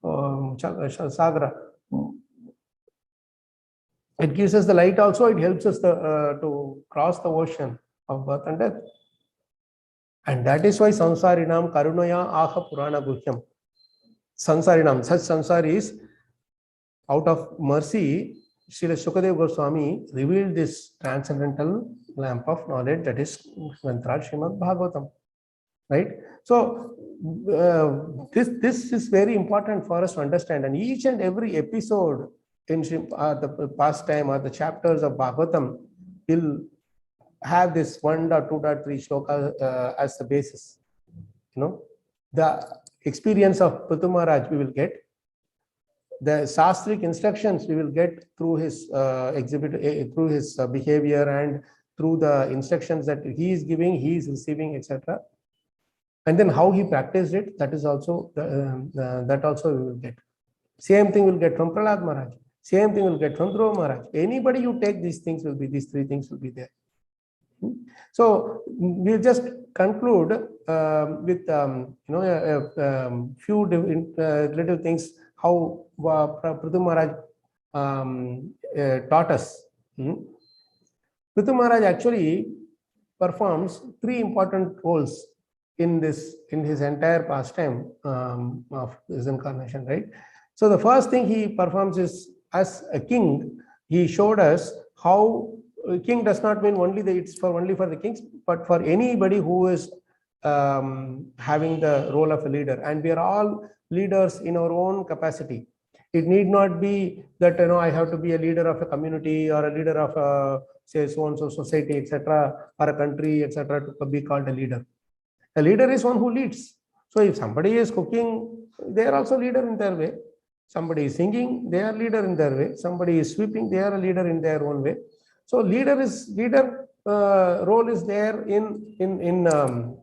B: sagra. It gives us the light also, it helps us to cross the ocean of birth and death. And that is why Samsarinam Karunaya Aha Purana Guhyam. Samsarinam, such samsaris, out of mercy, Srila Sukadeva Goswami revealed this transcendental lamp of knowledge, that is Mantra Srimad Bhagavatam. Right? So this is very important for us to understand, and each and every episode in the pastime or the chapters of Bhagavatam will have this 1.2.3 shloka as the basis. You know, the experience of Prithu Maharaj we will get, the Shastric instructions we will get through his through his behavior and through the instructions that he is giving, he is receiving, etc. And then how he practiced it, that is also that also we will get. Same thing we'll get from Prahlad Maharaj. Same thing we'll get from Dhruva Maharaj. Anybody you take, these things will be, these 3 things will be there. So we'll just conclude with few little things how Prithu Maharaj taught us. Prithu Maharaj actually performs 3 important roles in his entire pastime of this incarnation, right? So the first thing he performs is, as a king, he showed us how king does not mean only that it's only for the kings, but for anybody who is having the role of a leader. And we are all leaders in our own capacity. It need not be that I have to be a leader of a community or a leader of a, say, so and so society, etc., or a country, etc., to be called a leader. A leader is one who leads. So if somebody is cooking, they are also leader in their way. Somebody is singing, they are leader in their way. Somebody is sweeping, they are a leader in their own way. So leader role is there in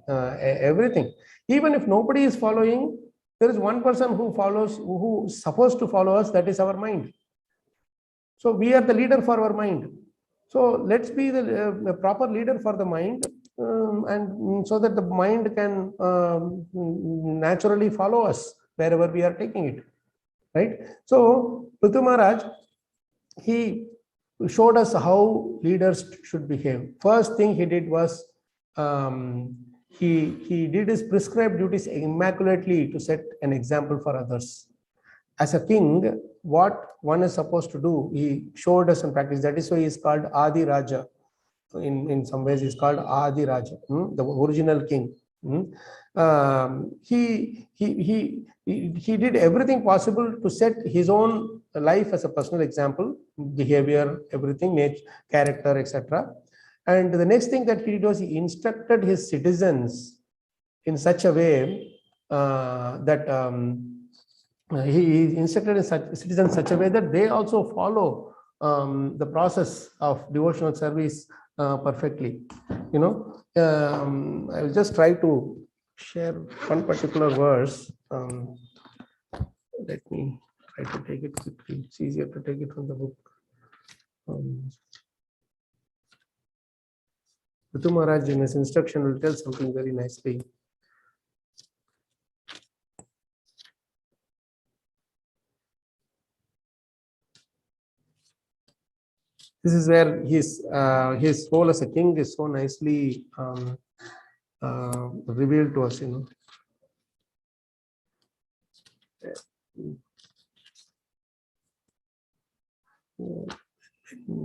B: everything. Even if nobody is following, there is one person who follows, who is supposed to follow us, that is our mind. So we are the leader for our mind. So let's be the proper leader for the mind, and so that the mind can naturally follow us wherever we are taking it, right? So Prithu Maharaj, he showed us how leaders should behave. First thing he did was he did his prescribed duties immaculately to set an example for others. As a king, what one is supposed to do, he showed us in practice. That is why he is called Adi Raja. In some ways, he is called Adi Raja, the original king. He did everything possible to set his own life as a personal example, behavior, everything, nature, character, etc. And the next thing that he did was he instructed his citizens in such a way that he instructed his citizens in such a way that they also follow the process of devotional service perfectly. You know, I will just try to share one particular verse. Let me try to take it quickly. It's easier to take it from the book. Prithu Maharaj in his instruction will tell something very nicely. This is where his role as a king is so nicely revealed to us, you know.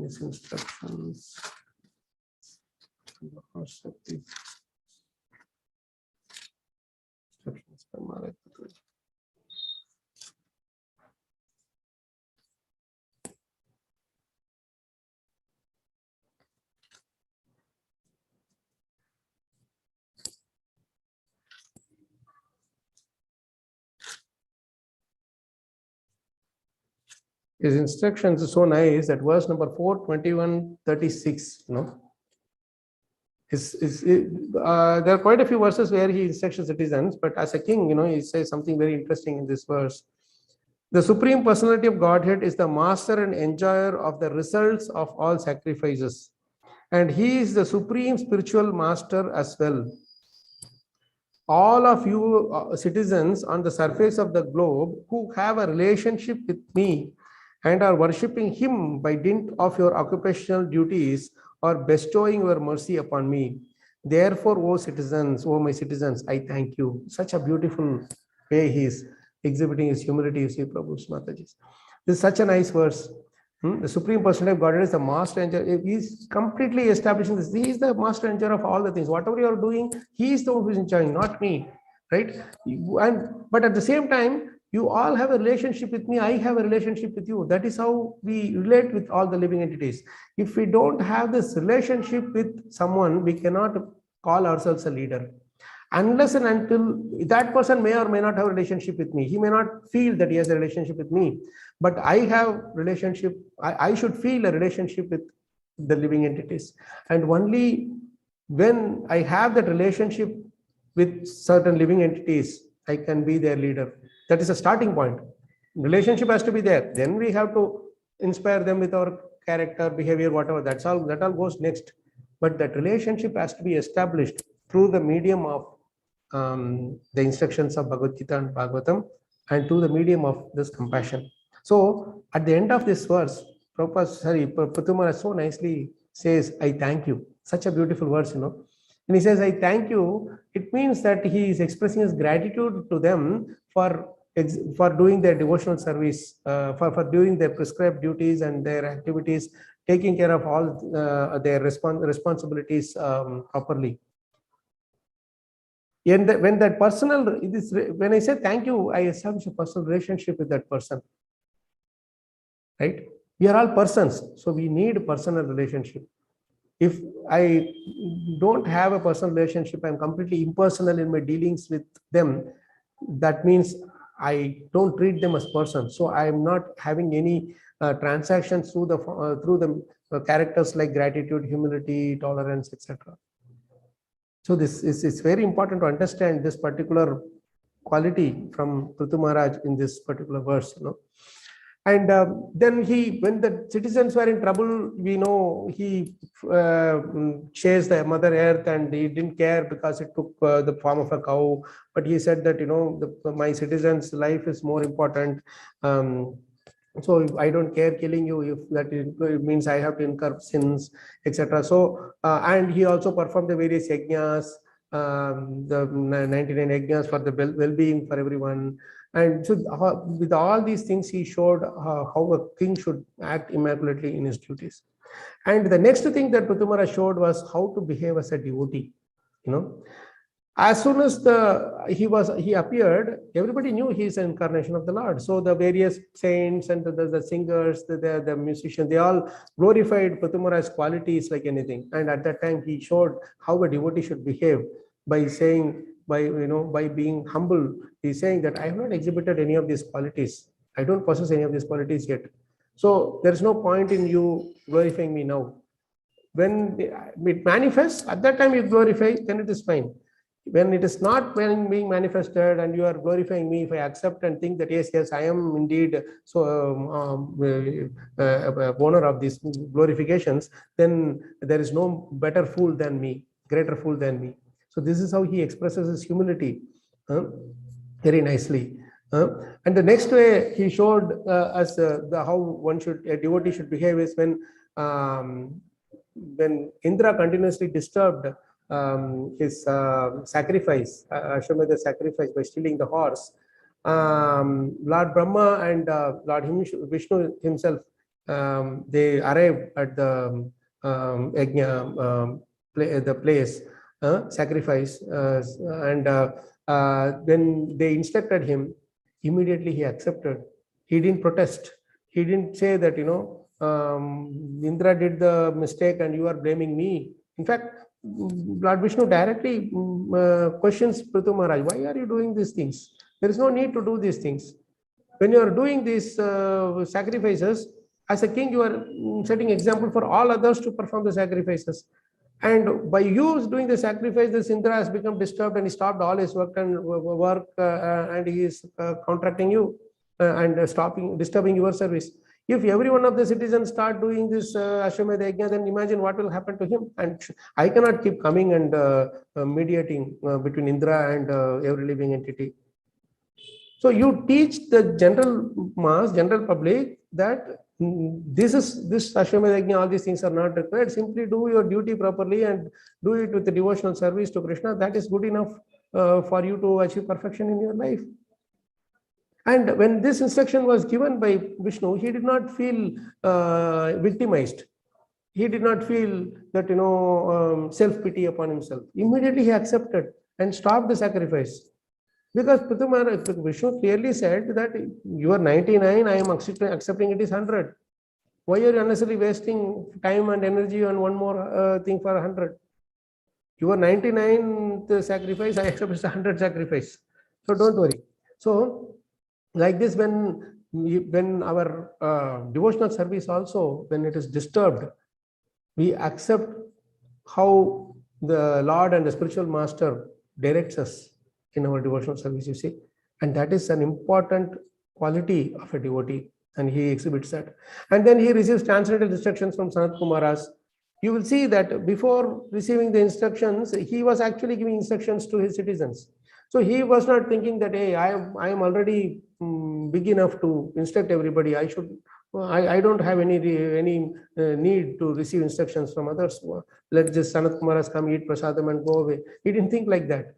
B: His instructions. Instructions from Maharaj. His instructions are so nice that verse number 4:21-36, you know, there are quite a few verses where he instructs citizens, but as a king, you know, he says something very interesting in this verse. The Supreme Personality of Godhead is the master and enjoyer of the results of all sacrifices, and he is the supreme spiritual master as well. All of you citizens on the surface of the globe who have a relationship with me and are worshipping him by dint of your occupational duties or bestowing your mercy upon me. Therefore, O citizens, O my citizens, I thank you. Such a beautiful way he is exhibiting his humility, you see, Prabhu's Mataji. This is such a nice verse. The Supreme Personality of Godhead is the master enjoyer. He is completely establishing this. He is the master enjoyer of all the things. Whatever you are doing, he is the one who is enjoying, not me. Right? But at the same time, you all have a relationship with me. I have a relationship with you. That is how we relate with all the living entities. If we don't have this relationship with someone, we cannot call ourselves a leader. Unless and until that person may or may not have a relationship with me. He may not feel that he has a relationship with me, but I have relationship. I should feel a relationship with the living entities. And only when I have that relationship with certain living entities, I can be their leader. That is a starting point. Relationship has to be there. Then we have to inspire them with our character, behavior, whatever. That all goes next. But that relationship has to be established through the medium of the instructions of Bhagavad Gita and Bhagavatam, and through the medium of this compassion. So at the end of this verse, Prithu Maharaj so nicely says, I thank you. Such a beautiful verse, you know. And he says, I thank you. It means that he is expressing his gratitude to them for doing their devotional service, for doing their prescribed duties and their activities, taking care of all their responsibilities properly. And when I say thank you, I establish a personal relationship with that person. Right? We are all persons, so we need a personal relationship. If I don't have a personal relationship, I'm completely impersonal in my dealings with them. That means I don't treat them as persons. So I am not having any transactions through the characters like gratitude, humility, tolerance, etc. So this is it's very important to understand this particular quality from Prithu Maharaj in this particular verse, And then when the citizens were in trouble, we know he chased the Mother Earth, and he didn't care because it took the form of a cow. But he said that, my citizens' life is more important. So if I don't care killing you, if that it means I have to incur sins, etc. So and he also performed the various yajnas, the 99 yajnas for the well-being for everyone. And so with all these things, he showed how a king should act immaculately in his duties. And the next thing that Prithu showed was how to behave as a devotee. As soon as he appeared, everybody knew he is an incarnation of the Lord. So the various saints and the singers, the musicians, they all glorified Prithu qualities like anything. And at that time, he showed how a devotee should behave by saying, by being humble. He's saying that I have not exhibited any of these qualities. I don't possess any of these qualities yet. So there is no point in you glorifying me now. When it manifests, at that time you glorify, then it is fine. When it is not being manifested and you are glorifying me, if I accept and think that yes, I am indeed owner of these glorifications, then there is no better fool than me, greater fool than me. So this is how he expresses his humility very nicely. And the next way he showed us how a devotee should behave is when Indra continuously disturbed his sacrifice, Ashwamedha sacrifice, by stealing the horse. Lord Brahma and Lord Vishnu himself, they arrived at the the place, sacrifice, and when they instructed him, immediately he accepted. He didn't protest. He didn't say that, Indra did the mistake and you are blaming me. In fact, Lord Vishnu directly questions Prithu Maharaj, why are you doing these things? There is no need to do these things. When you are doing these sacrifices, as a king, you are setting example for all others to perform the sacrifices. And by you doing the sacrifice, this Indra has become disturbed and he stopped all his work and he is contracting you and disturbing your service. If every one of the citizens start doing this Ashwamedha Yajna, then imagine what will happen to him. And I cannot keep coming and mediating between Indra and every living entity. So you teach the general mass, general public, that this Ashwamedha Yajna, all these things are not required. Simply do your duty properly and do it with the devotional service to Krishna. That is good enough for you to achieve perfection in your life. And when this instruction was given by Vishnu, he did not feel victimized. He did not feel that, self-pity upon himself. Immediately he accepted and stopped the sacrifice. Because Vishnu clearly said that you are 99, I am accepting it is 100. Why are you unnecessarily wasting time and energy on one more thing for 100? You are 99 sacrifice, I accept 100 sacrifice. So don't worry. So like this, when our devotional service also, when it is disturbed, we accept how the Lord and the spiritual master directs us in our devotional service, you see. And that is an important quality of a devotee, and he exhibits that. And then he receives transcendental instructions from Sanat Kumaras. You will see that before receiving the instructions, he was actually giving instructions to his citizens. So he was not thinking that, hey, I am already big enough to instruct everybody. I don't have any need to receive instructions from others. Let just Sanat Kumaras come, eat prasadam and go away. He didn't think like that.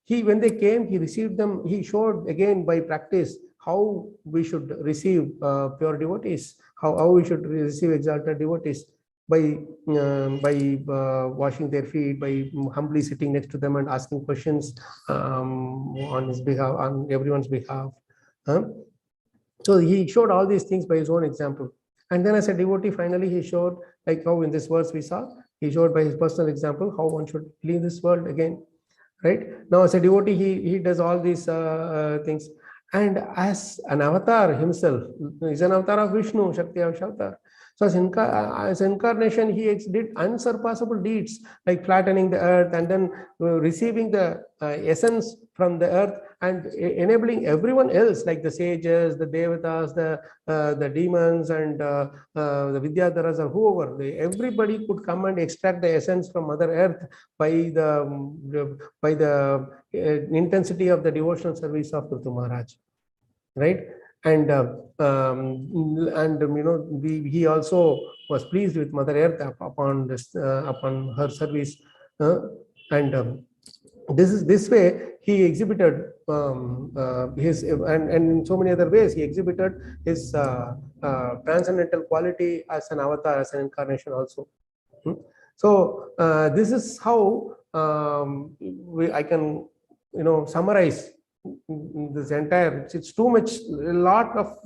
B: When they came, he received them. He showed again by practice how we should receive pure devotees, how we should receive exalted devotees. By washing their feet, by humbly sitting next to them and asking questions on his behalf, on everyone's behalf. So he showed all these things by his own example. And then as a devotee, finally he showed, like how in this verse we saw, he showed by his personal example how one should leave this world again. Right now, as a devotee, he does all these things. And as an avatar himself, he's an avatar of Vishnu, Shakti Avatar. So as incarnation, he did unsurpassable deeds like flattening the earth and then receiving the essence from the earth and enabling everyone else, like the sages, the devatas, the demons, and the vidyadharas or whoever. Everybody could come and extract the essence from Mother Earth by the intensity of the devotional service of Prithu Maharaj, right? And he also was pleased with Mother Earth upon her service, and this way he exhibited his and in so many other ways he exhibited his transcendental quality as an avatar, as an incarnation also. So this is how I can summarize this entire. It's too much, a lot of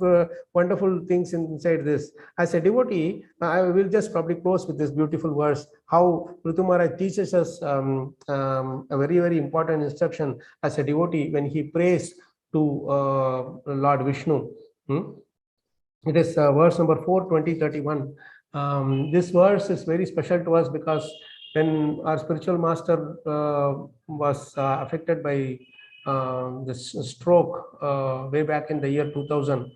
B: wonderful things inside this. As a devotee, I will just probably close with this beautiful verse, how Prithu Maharaj teaches us a very, very important instruction as a devotee when he prays to Lord Vishnu. It is verse number 4, 20, 31. This verse is very special to us because when our spiritual master was affected by this stroke way back in the year 2000.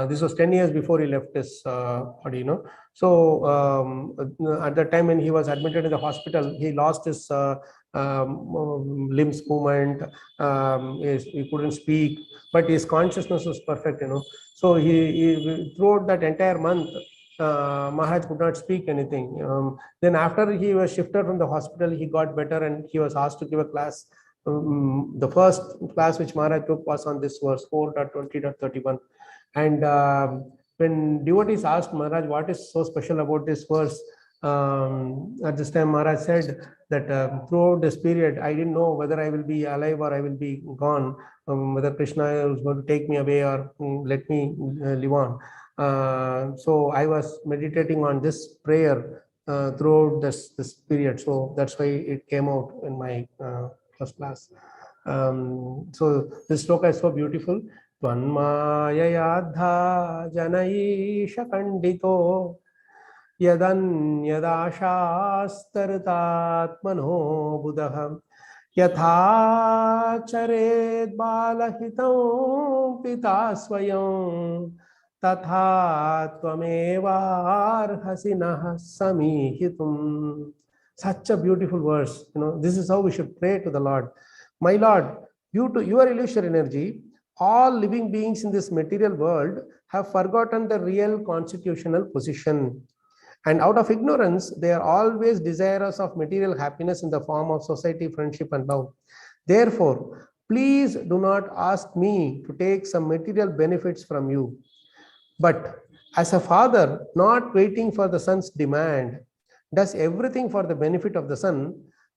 B: This was 10 years before he left his body, So at that time when he was admitted in the hospital, he lost his limbs movement. He couldn't speak, but his consciousness was perfect, So he throughout that entire month, Maharaj could not speak anything. Then after he was shifted from the hospital, he got better and he was asked to give a class. The first class which Maharaj took was on this verse 4.20.31. And when devotees asked Maharaj what is so special about this verse, at this time Maharaj said that throughout this period I didn't know whether I will be alive or I will be gone, whether Krishna was going to take me away or let me live on. So I was meditating on this prayer throughout this period. So that's why it came out in my first class. So this sloka is so beautiful. Tvanmayayadha janaisha kandito yadanyadashastaratmano buddha yatha charet balahitam pita swayam tatha tvamevarhasinah samihitum. Such a beautiful verse. This is how we should pray to the Lord. My Lord, due to your illusory energy, all living beings in this material world have forgotten the real constitutional position. And out of ignorance, they are always desirous of material happiness in the form of society, friendship, and love. Therefore, please do not ask me to take some material benefits from you. But as a father, not waiting for the son's demand, does everything for the benefit of the son,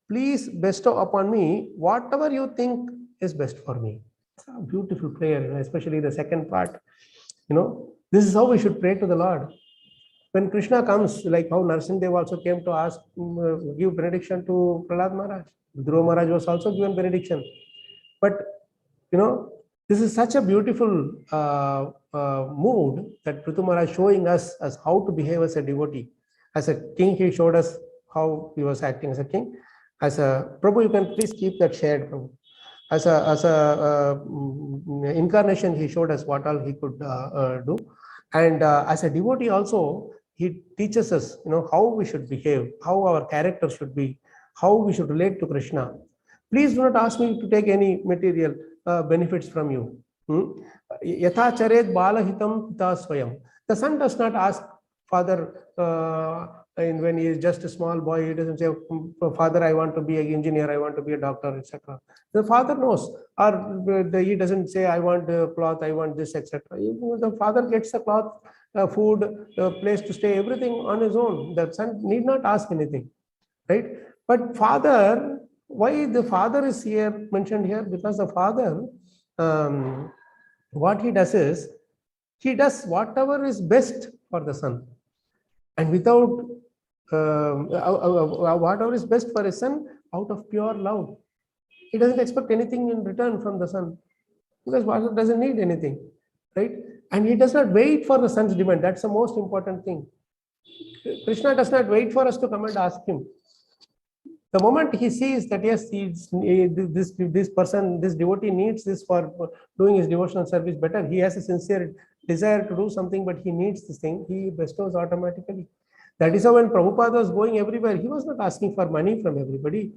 B: please bestow upon me whatever you think is best for me. It's a beautiful prayer, especially the second part. This is how we should pray to the Lord. When Krishna comes, like how Narsimhadev also came to ask, give benediction to Prahlad Maharaj. Dhruva Maharaj was also given benediction. But, this is such a beautiful mood that Prithu Maharaj showing us as how to behave as a devotee. As a king, he showed us how he was acting as a king. As a Prabhu, you can please keep that shared, Prabhu. As a incarnation, he showed us what all he could do. And as a devotee also, he teaches us, how we should behave, how our character should be, how we should relate to Krishna. Please do not ask me to take any material benefits from you. Yatha charet balahitam pita swayam. The son does not ask father, and when he is just a small boy, he doesn't say, Father, I want to be an engineer, I want to be a doctor, etc. The father knows, or he doesn't say, I want a cloth, I want this, etc. The father gets the cloth, food, place to stay, everything on his own. The son need not ask anything, right? But father, why the father is here mentioned here? Because the father, what he does is, he does whatever is best for the son, and without whatever is best for his son, out of pure love. He doesn't expect anything in return from the son, because father doesn't need anything, right? And he does not wait for the son's demand. That's the most important thing. Krishna does not wait for us to come and ask him. The moment he sees that yes, this person, this devotee needs this for doing his devotional service better, he has a sincere desire to do something, but he needs this thing, he bestows automatically. That is how when Prabhupada was going everywhere, he was not asking for money from everybody.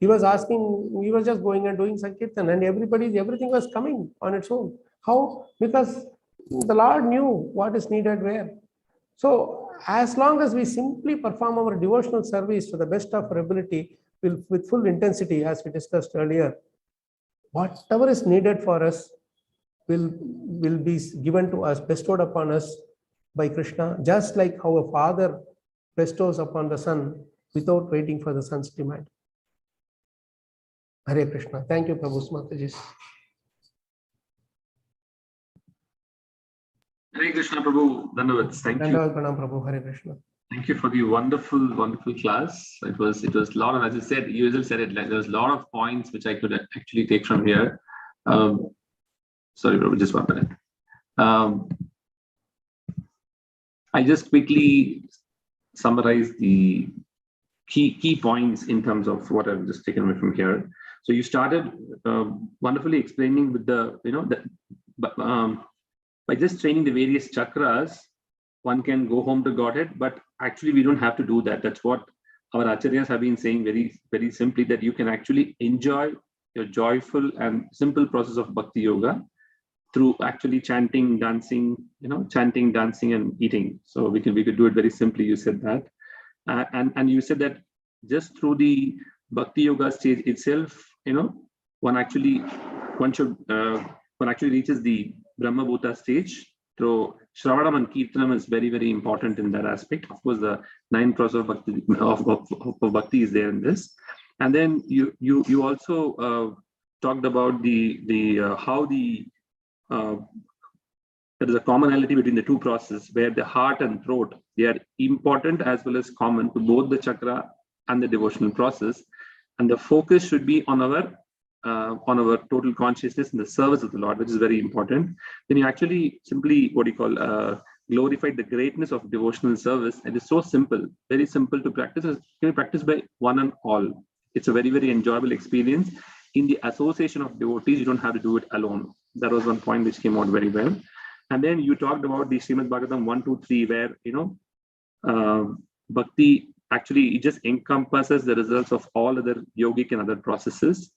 B: He was just going and doing Sankirtan, and everything was coming on its own. How? Because the Lord knew what is needed where. So as long as we simply perform our devotional service to the best of our ability, with full intensity, as we discussed earlier, whatever is needed for us will be given to us, bestowed upon us by Krishna, just like how a father bestows upon the son without waiting for the son's demand. Hare Krishna. Thank you, Prabhu Mataji.
A: Hare Krishna, Prabhu. Dhanavats. Thank you.
B: Prabhu. Hare Krishna.
A: Thank you for the wonderful, wonderful class. It was a lot of, as you said, you usually said it, like there was a lot of points which I could actually take from here. Sorry, Prabhu, just 1 minute. I just quickly summarize the key points in terms of what I've just taken away from here. So you started wonderfully explaining with by just training the various chakras, one can go home to Godhead, but actually we don't have to do that. That's what our acharyas have been saying very, very simply, that you can actually enjoy your joyful and simple process of bhakti yoga through actually chanting, dancing, and eating. So we could do it very simply. You said that, and you said that just through the bhakti yoga stage itself, one actually reaches the Brahma Bhuta stage. So Shravanam and Kirtanam is very, very important in that aspect. Of course, the 9 process of bhakti is there in this. And then you also talked about how there is a commonality between the two processes, where the heart and throat, they are important as well as common to both the chakra and the devotional process. And the focus should be on our total consciousness in the service of the Lord, which is very important. Then you actually simply glorified the greatness of devotional service. It is so simple, very simple to practice. It can be practiced by one and all. It's a very, very enjoyable experience. In the association of devotees, you don't have to do it alone. That was one point which came out very well. And then you talked about the Srimad Bhagavatam 1, 2, 3, where bhakti actually it just encompasses the results of all other yogic and other processes.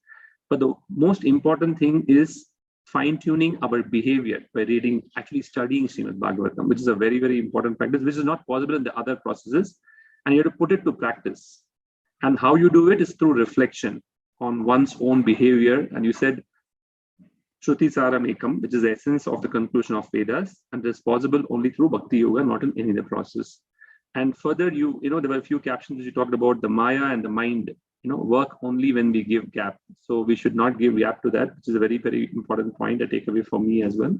A: But the most important thing is fine-tuning our behavior by studying Srimad Bhagavatam, which is a very, very important practice, which is not possible in the other processes. And you have to put it to practice. And how you do it is through reflection on one's own behavior. And you said, Shruti Saram Ekam, which is the essence of the conclusion of Vedas, and it is possible only through Bhakti Yoga, not in any other process. And further, there were a few captions that you talked about the Maya and the mind, work only when we give gap. So we should not give gap to that, which is a very, very important point to take away for me as well.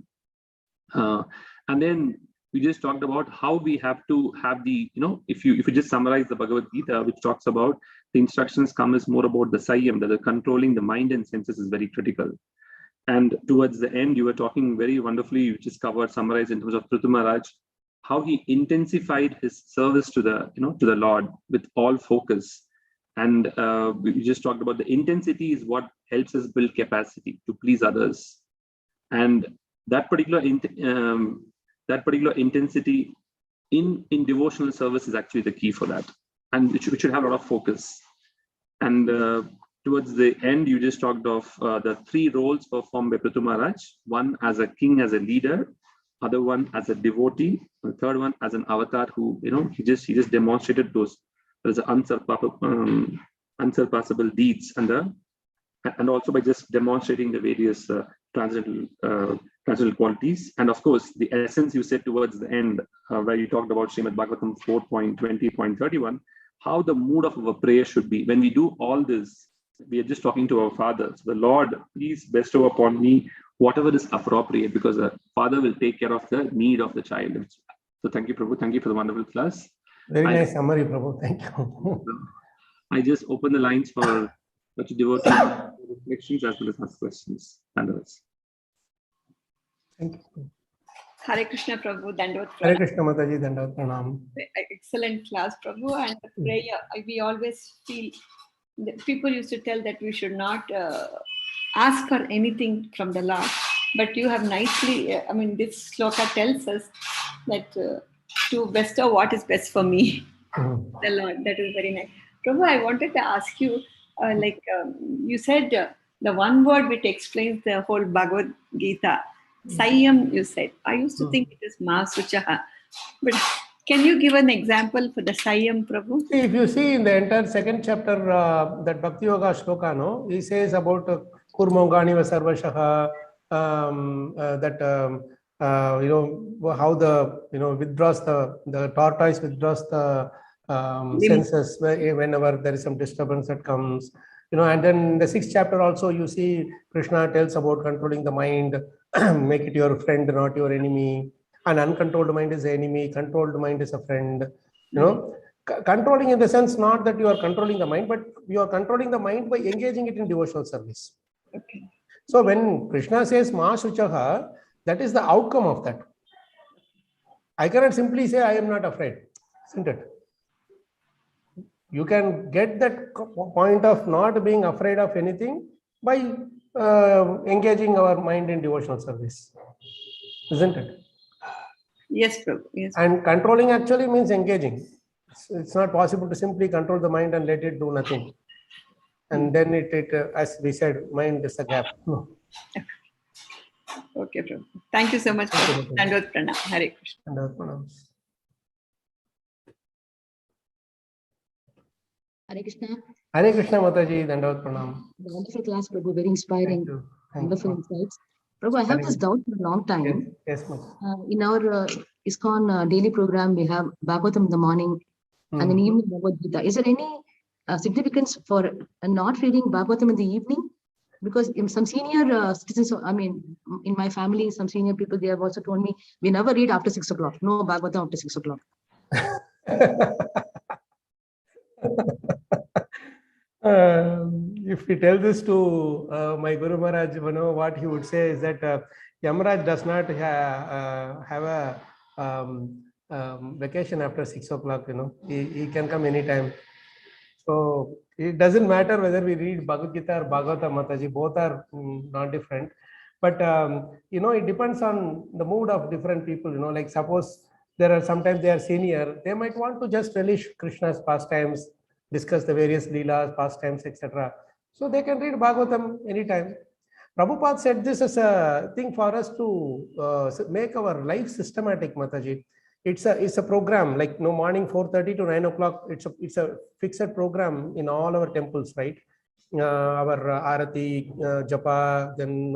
A: And then we just talked about how we have to have the, if you just summarize the Bhagavad Gita, which talks about the instructions come is more about the Sayyam, that the controlling the mind and senses is very critical. And towards the end, you were talking very wonderfully, you just summarized in terms of Prithu Maharaj, how he intensified his service to the Lord with all focus. And we just talked about the intensity is what helps us build capacity to please others. And that particular intensity in devotional service is actually the key for that. And it should have a lot of focus. And towards the end, you just talked of the 3 roles performed by Prithu Maharaj. One as a king, as a leader, other one as a devotee, the third one as an avatar who, he just demonstrated those. There's unsurpassable deeds, and also by just demonstrating the various transcendental qualities. And of course, the essence you said towards the end, where you talked about Srimad Bhagavatam 4.20.31, how the mood of our prayer should be. When we do all this, we are just talking to our Father. So the Lord, please bestow upon me whatever is appropriate, because the Father will take care of the need of the child. So thank you, Prabhu. Thank you for the wonderful class.
B: Very nice summary, Prabhu. Thank you.
A: I just open the lines for devotees reflections as well as ask questions.
B: Thank you.
C: Hare Krishna Prabhu, Dandot
B: Hare
C: Pranam.
B: Krishna Mataji, Dandavat Pranam.
C: Excellent class, Prabhu. And the prayer, we always feel that people used to tell that we should not ask for anything from the Lord. But you have nicely, this sloka tells us that to bestow what is best for me, the Lord. That is very nice. Prabhu, I wanted to ask you, you said the one word which explains the whole Bhagavad Gita, Sayam, you said. I used to think it is Ma Suchaha. But can you give an example for the Sayam, Prabhu?
B: See, if you see in the entire second chapter, that Bhakti Yoga shloka, no, he says about Kurmongani Vasarvashaha, how the withdraws the tortoise withdraws the senses whenever there is some disturbance that comes. And then the sixth chapter also you see Krishna tells about controlling the mind, make it your friend, not your enemy. An uncontrolled mind is the enemy, controlled mind is a friend. Controlling in the sense not that you are controlling the mind, but you are controlling the mind by engaging it in devotional service.
C: Okay.
B: So when Krishna says Ma Shuchaha, that is the outcome of that. I cannot simply say I am not afraid, isn't it? You can get that point of not being afraid of anything by engaging our mind in devotional service, isn't it?
C: Yes, Prabhu. Yes.
B: And controlling actually means engaging. It's not possible to simply control the mind and let it do nothing. And then as we said, mind is a gap. No.
C: Okay, Prabhu. Thank you so much. Dandot Pranam. Hare Krishna.
D: Hare Krishna.
B: Hare Krishna Mataji, Dandavat Pranam.
D: Wonderful class, Prabhu. Very inspiring. Wonderful insights. Prabhu, I have
B: Hare
D: this doubt for a long time.
B: Yes,
D: In our ISKCON daily program, we have Bhagavatam in the morning and in the evening Bhagavad Gita. Is there any significance for not reading Bhagavatam in the evening? Because in some senior citizens, in my family, some senior people, they have also told me, we never read after 6 o'clock. No Bhagavatam after 6 o'clock.
B: If we tell this to my Guru Maharaj, what he would say is that Yamaraj does not have a vacation after 6 o'clock. He can come anytime. So it doesn't matter whether we read Bhagavad Gita or Bhagavatam, Mataji, both are not different. But it depends on the mood of different people. Like suppose sometimes they are senior, they might want to just relish Krishna's pastimes, discuss the various leelas, pastimes, etc. So they can read Bhagavatam anytime. Prabhupada said this as a thing for us to make our life systematic, Mataji. It's a program, like morning 4:30 to 9 o'clock. It's a fixed program in all our temples, right? Our Arati, Japa, then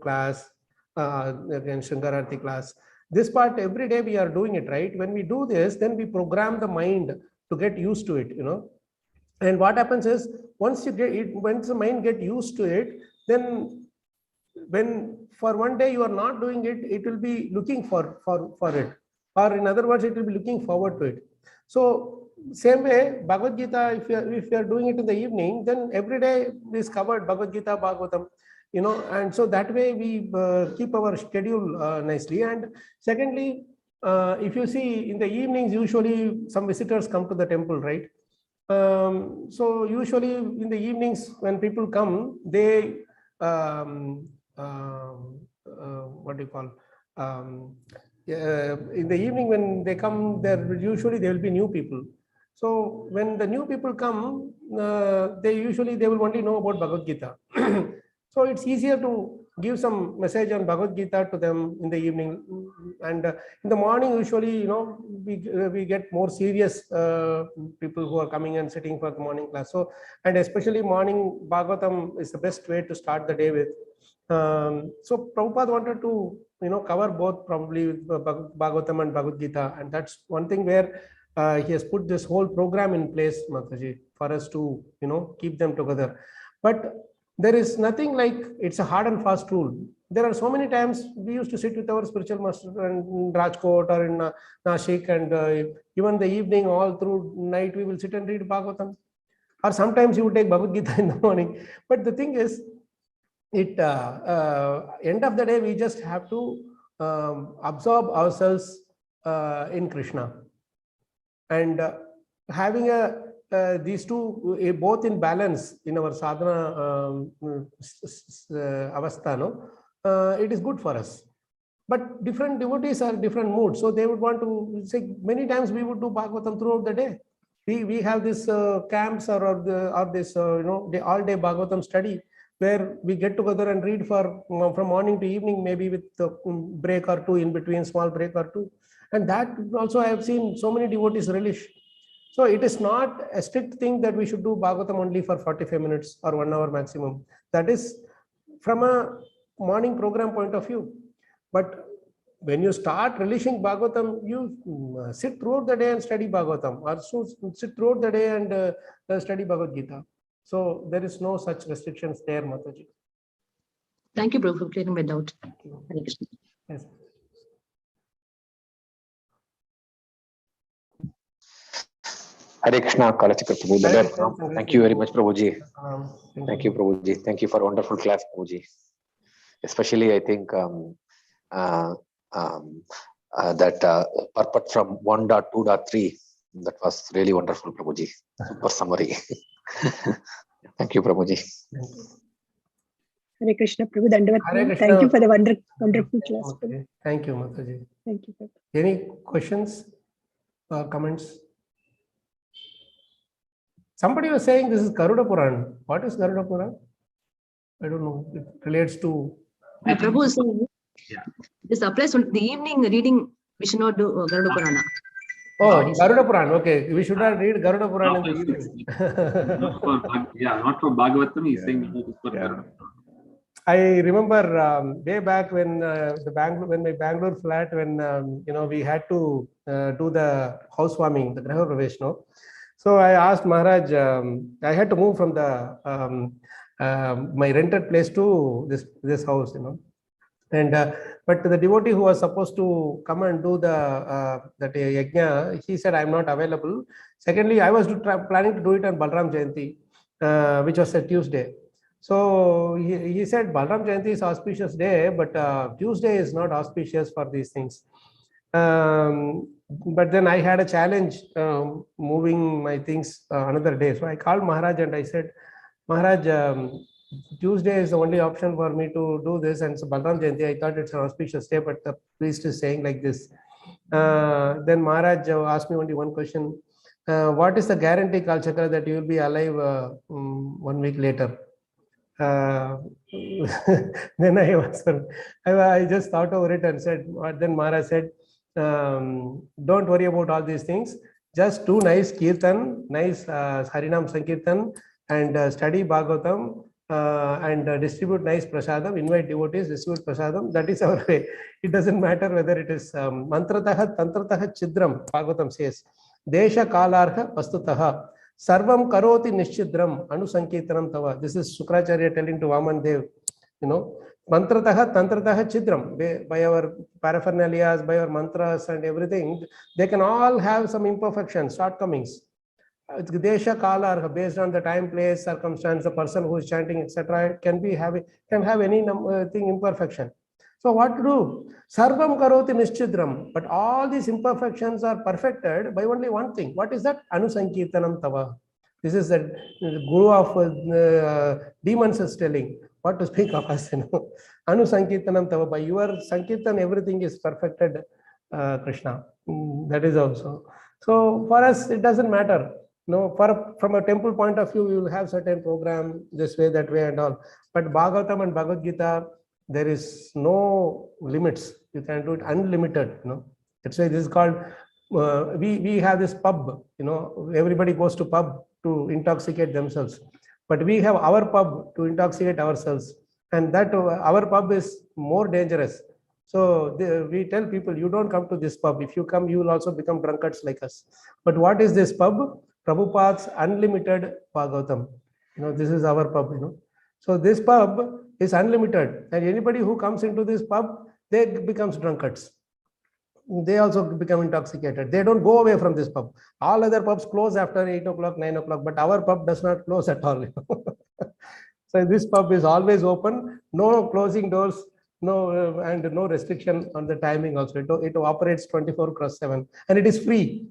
B: class, again Shankararati class. This part every day we are doing it, right? When we do this, then we program the mind to get used to it, And what happens is once the mind get used to it, then when for one day you are not doing it, it will be looking for it, or in other words, it will be looking forward to it. So same way, Bhagavad Gita, if you are doing it in the evening, then every day is covered Bhagavad Gita, Bhagavatam, and so that way we keep our schedule nicely. And secondly, if you see in the evenings, usually some visitors come to the temple, right? So usually in the evenings when people come, they what do you call in the evening when they come, there usually there will be new people. So when the new people come, they will only know about Bhagavad Gita. So it's easier to give some message on Bhagavad Gita to them in the evening, and in the morning usually we get more serious people who are coming and sitting for the morning class. So, and especially morning Bhagavatam is the best way to start the day with. So Prabhupada wanted to cover both, probably Bhagavatam and Bhagavad Gita, and that's one thing where he has put this whole program in place, Mataji, for us to keep them together. But there is nothing like it's a hard and fast rule. There are so many times we used to sit with our spiritual master in Rajkot or in Nashik, and even the evening, all through night, we will sit and read Bhagavatam. Or sometimes you would take Bhagavad Gita in the morning. But the thing is, end of the day, we just have to absorb ourselves in Krishna, and having these two both in balance in our sadhana avastha, it is good for us. But different devotees are different moods, so they would want to say, many times we would do Bhagavatam throughout the day. We have this camps or this the all-day Bhagavatam study, where we get together and read for from morning to evening, maybe with a break or two in between, small break or two. And that also I have seen so many devotees relish. So it is not a strict thing that we should do Bhagavatam only for 45 minutes or 1 hour maximum. That is from a morning program point of view. But when you start relishing Bhagavatam, you sit throughout the day and study Bhagavatam, or so sit throughout the day and study Bhagavad Gita. So there is no such restrictions there, Mataji.
D: Thank you, Prabhu, for clearing my doubt. Hare Krishna.
B: Yes.
E: Hare Krishna, Kalachakra Prabhu. Thank you very much, Prabhuji. Thank you, Prabhuji. Thank you for a wonderful class, Prabhuji. Especially, I think that purport from 1.2.3, that was really wonderful, Prabhuji. Super summary. Thank you, Prabhuji.
F: Hare Krishna, Prabhu. Dandavat.
B: Hare Krishna.
F: Thank you for the wonderful class.
B: Okay. Thank you, Mataji.
F: Thank you, Prabhu.
B: Any questions or comments? Somebody was saying this is Garuda Puran. What is Garuda Puran? I don't know. It relates to.
D: Prabhu is saying this applies to the evening reading. We should not do Garuda Purana.
B: Oh, Garuda Puran. Okay, we should not read Garuda Puran in the evening.
A: Not for Bhagavatam. He's saying it is for Garuda Puran.
B: I remember way back when my Bangalore flat, when we had to do the housewarming, the Graha Pravesh, no? So I asked Maharaj, I had to move from the my rented place to this house, and but the devotee who was supposed to come and do that yajna, he said, I'm not available. Secondly, I was planning to do it on Balram Jayanti, which was a Tuesday. So he said Balram Jayanti is auspicious day, but Tuesday is not auspicious for these things. But then I had a challenge moving my things another day. So I called Maharaj and I said, Maharaj, Tuesday is the only option for me to do this. And so Balram Jayanti, I thought it's an auspicious day, but the priest is saying like this. Then Maharaj asked me only one question. What is the guarantee, Kalachakra, that you will be alive 1 week later? Then I just thought over it and said, then Maharaj said, don't worry about all these things. Just do nice kirtan, nice Harinam Sankirtan, and study Bhagavatam, and distribute nice prasadam, invite devotees, distribute prasadam. That is our way. It doesn't matter whether it is mantrataha, tantrataha, chidram, Bhagavatam says. Desha kalarha vastutaha. Sarvam karoti nishchidram anusankirtanam tava. This is Shukracharya telling to Vaman Dev, mantrataha, tantrataha, chidram. By our paraphernalias, by our mantras and everything, they can all have some imperfections, shortcomings. Desha kala, based on the time, place, circumstance, the person who is chanting, etc., can have any thing imperfection. So what to do? Sarvam karoti nishchidram. But all these imperfections are perfected by only one thing. What is that? Anusankirtanam tava. This is the guru of demons is telling. What to speak of us? Anusankirtanam tava. By your sankirtan, everything is perfected, Krishna. That is also. So for us, it doesn't matter. From a temple point of view, we will have certain program this way, that way, and all. But Bhagavatam and Bhagavad Gita, there is no limits. You can do it unlimited. That's why this is called. We have this pub. Everybody goes to pub to intoxicate themselves, but we have our pub to intoxicate ourselves, and that our pub is more dangerous. So we tell people, you don't come to this pub. If you come, you will also become drunkards like us. But what is this pub? Prabhupada's unlimited Bhagavatam. This is our pub. So this pub is unlimited, and anybody who comes into this pub, they becomes drunkards. They also become intoxicated. They don't go away from this pub. All other pubs close after 8 o'clock, 9 o'clock, but our pub does not close at all. So this pub is always open, no closing doors, and no restriction on the timing also. It operates 24/7 and it is free.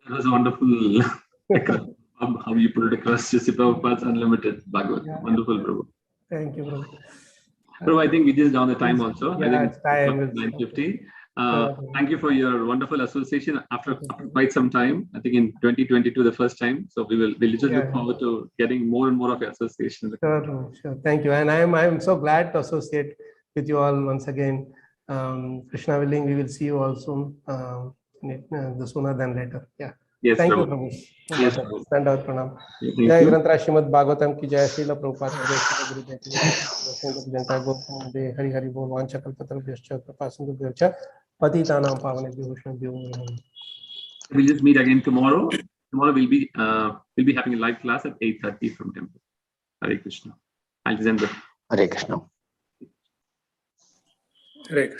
A: That was wonderful. How you put it across, Srila Prabhupada's unlimited Bhagavad.
B: Yeah.
A: Wonderful, Prabhu.
B: Thank you, Prabhu.
A: Prabhu, I think we just down the time also.
B: Yeah,
A: I think
B: it's time.
A: 9:50. Thank you for your wonderful association after quite some time. I think in 2022, the first time. So we'll just look forward to getting more and more of your association.
B: Sure. Thank you. And I'm so glad to associate with you all once again. Krishna willing, we will see you all soon. The sooner than later. Yeah.
A: Yes,
B: Thank
A: Prabhu.
B: you, Prabhu.
A: Yes, Prabhu.
B: Stand out, Pranam.
A: Thank
B: Jai
A: you.
B: Granth Srimad Bhagavatam ki jai, Srila Prabhupada ki jai, Srila Gurudev ki jai, Janta Gopal Hari Hari Bol Vancha Kalpatarubhyascha Krapasindubhyascha Patitanam Pavanebhyo Vaishnavabhyo.
A: We'll just meet again tomorrow. Tomorrow we'll be having a live class at 8:30 from temple. Hare Krishna. I'll send the
E: Hare Krishna.
G: Hare Krishna.